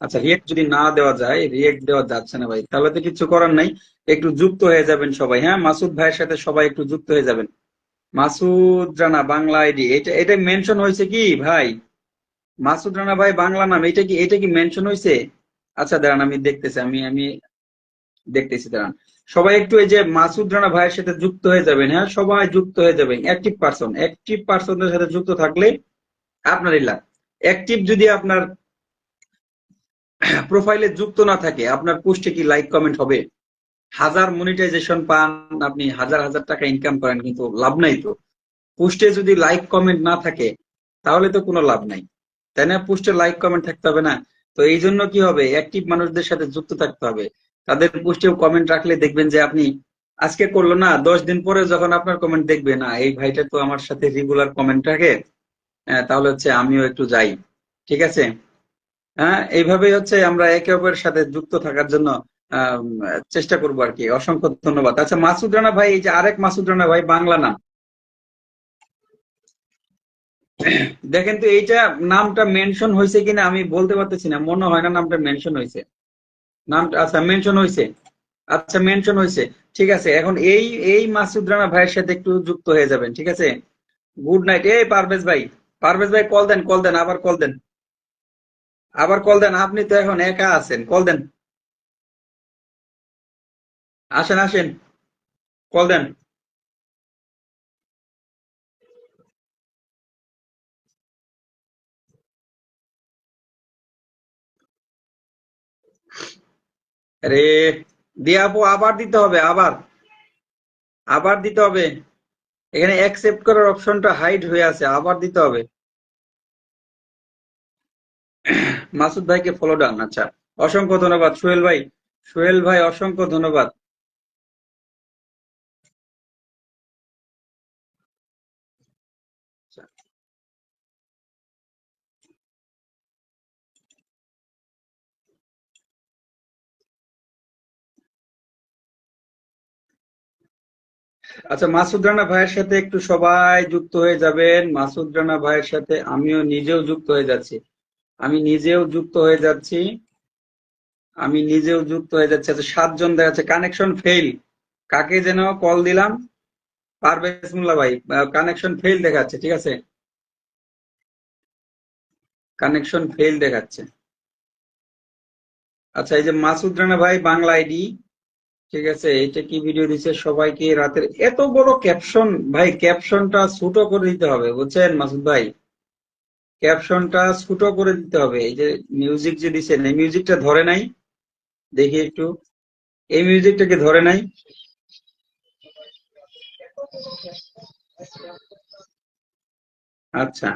আচ্ছা, রিয়েক্ট যদি না দেওয়া যায়, রিয়েক্ট দেওয়া যাচ্ছে না ভাই, তাহলে তো কিছু করার নাই। একটু যুক্ত হয়ে যাবেন সবাই, হ্যাঁ? মাসুদ ভাইয়ের সাথে সবাই একটু যুক্ত হয়ে যাবেন। মাসুদ রানা বাংলা আইডি, এটা মেনশন হয়েছে কি ভাই? মাসুদ রানা ভাই বাংলা নাম, এটা কি মেনশন হয়েছে? আচ্ছা দাঁড়ান, আমি দেখতেছি, আমি দেখতেছি, দাঁড়ান। সবাই একটু এই যে মাসুদ রানা ভাইয়ের সাথে যুক্ত হয়ে যাবেন, হ্যাঁ? সবাই যুক্ত হয়ে যাবেন। অ্যাক্টিভ পারসনদের সাথে যুক্ত থাকলে আপনারই লাভ। অ্যাক্টিভ যদি আপনার প্রোফাইলে যুক্ত না থাকে, আপনার পোস্টে কি লাইক কমেন্ট হবে? হাজার মনিটাইজেশন পান, আপনি হাজার হাজার টাকা ইনকাম করেন, কিন্তু লাভ নাই তো। পোস্টে যদি লাইক কমেন্ট না থাকে তাহলে তো কোনো লাভ নাই, তাই না? পোস্টে লাইক কমেন্ট থাকতে হবে না? তো এই জন্য কি হবে, অ্যাক্টিভ মানুষদের সাথে যুক্ত থাকতে হবে। তাদের পোস্টেও কমেন্ট রাখলে দেখবেন যে আপনি আজকে করলো না, 10 দিন পরে যখন আপনার কমেন্ট দেখবে, না এই ভাইটা তো আমার সাথে রেগুলার কমেন্ট রাখে, তাহলে হচ্ছে আমিও একটু যাই, ঠিক আছে? হ্যাঁ, এইভাবেই হচ্ছে আমরা একে অপরের সাথে যুক্ত থাকার জন্য আম, চেষ্টা করবো আর কি। অসংখ্য ধন্যবাদ। আচ্ছা, মাসুদ রানা ভাই, এই যে আরেক মাসুদ রানা ভাই বাংলা নাম, দেখেন তো এইটা নামটা মেনশন হয়েছে কিনা আমি বলতে পারতেছি না, মনে হয় না নামটা মেনশন হয়েছে। নামটা আচ্ছা মেনশন হয়েছে। আচ্ছা, মেনশন হয়েছে, ঠিক আছে। এখন এই এই মাসুদ রানা ভাইয়ের সাথে একটু যুক্ত হয়ে যাবেন, ঠিক আছে? Good night. এই পারভেজ ভাই, পারভেজ ভাই কল দেন, কল দেন, আবার কল দেন, আবার কল দেন। আপনি তো এখন একা আছেন, কল দেন। আসেন আসেন, কল দেন। আরে দিয়ে আপু আবার দিতে হবে, আবার আবার দিতে হবে। এখানে অ্যাকসেপ্ট করার অপশনটা হাইড হয়ে আছে, আবার দিতে হবে। মাসুদ ভাইকে ফলো ডান, আচ্ছা। অসংখ্য ধন্যবাদ সোহেল ভাই। সোহেল ভাই অসংখ্য ধন্যবাদ। আচ্ছা, মাসুদ রানা ভাইয়ের সাথে একটু সবাই যুক্ত হয়ে যাবেন। মাসুদ রানা ভাইয়ের সাথে আমিও নিজেও যুক্ত হয়ে যাচ্ছি। আমি নিজেও যুক্ত হয়ে যাচ্ছি। আমি নিজেও যুক্ত হয়ে যাচ্ছি। আচ্ছা, 7 জন দেখা যাচ্ছে। কানেকশন ফেইল, কাকে যেন কল দিলাম? পারভেজ মোল্লা ভাই, কানেকশন ফেইল দেখাচ্ছে, ঠিক আছে? কানেকশন ফেইল দেখাচ্ছে। আচ্ছা, এই যে মাসুদ রানা ভাই বাংলা আইডি, ঠিক আছে? এটা কি ভিডিও দিছে? সবাইকে রাতের এত বড় ক্যাপশন ভাই, ক্যাপশনটা ছোট করে দিতে হবে, বুঝছেন মাসুদ ভাই? ক্যাপশনটা ছোট করে দিতে হবে। এই যে মিউজিক যে দিছেন, এই মিউজিকটা ধরে নাই, দেখি একটু। এই মিউজিকটা কি ধরে নাই? আচ্ছা,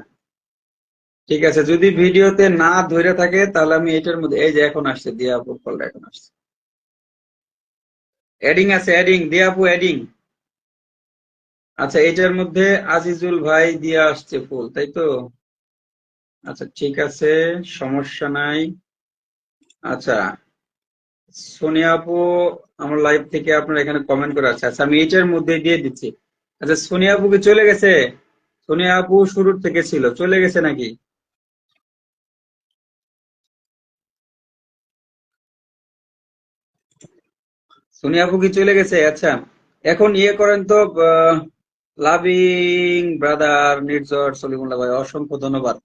ঠিক আছে। যদি ভিডিওতে না ধরে থাকে তাহলে আমি এটার মধ্যে, এই যে এখন আসছে দিয়া আপুর কলটা, এখন আসছে। অ্যাডিং আছে, অ্যাডিং দিয়া আপু, অ্যাডিং। আচ্ছা, এটার মধ্যে আজিজুল ভাই দিয়ে আসছে ফুল, তাই তো? আচ্ছা, ঠিক আছে, সমস্যা নাই। আচ্ছা, সোনিয়া আপু আমার লাইভ থেকে আপনার এখানে কমেন্ট করে আছে। আচ্ছা, আমি এটার মধ্যে দিয়ে দিচ্ছি। আচ্ছা, সোনিয়া আপু কি চলে গেছে? সোনিয়া আপু শুরুর থেকে ছিল, চলে গেছে নাকি? সোনিয়া আপু কি চলে গেছে? আচ্ছা, এখন ইয়ে করেন তো। লাভিং ব্রাদার নির্ঝর সলিমুল্লাহ ভাই, অসংখ্য ধন্যবাদ।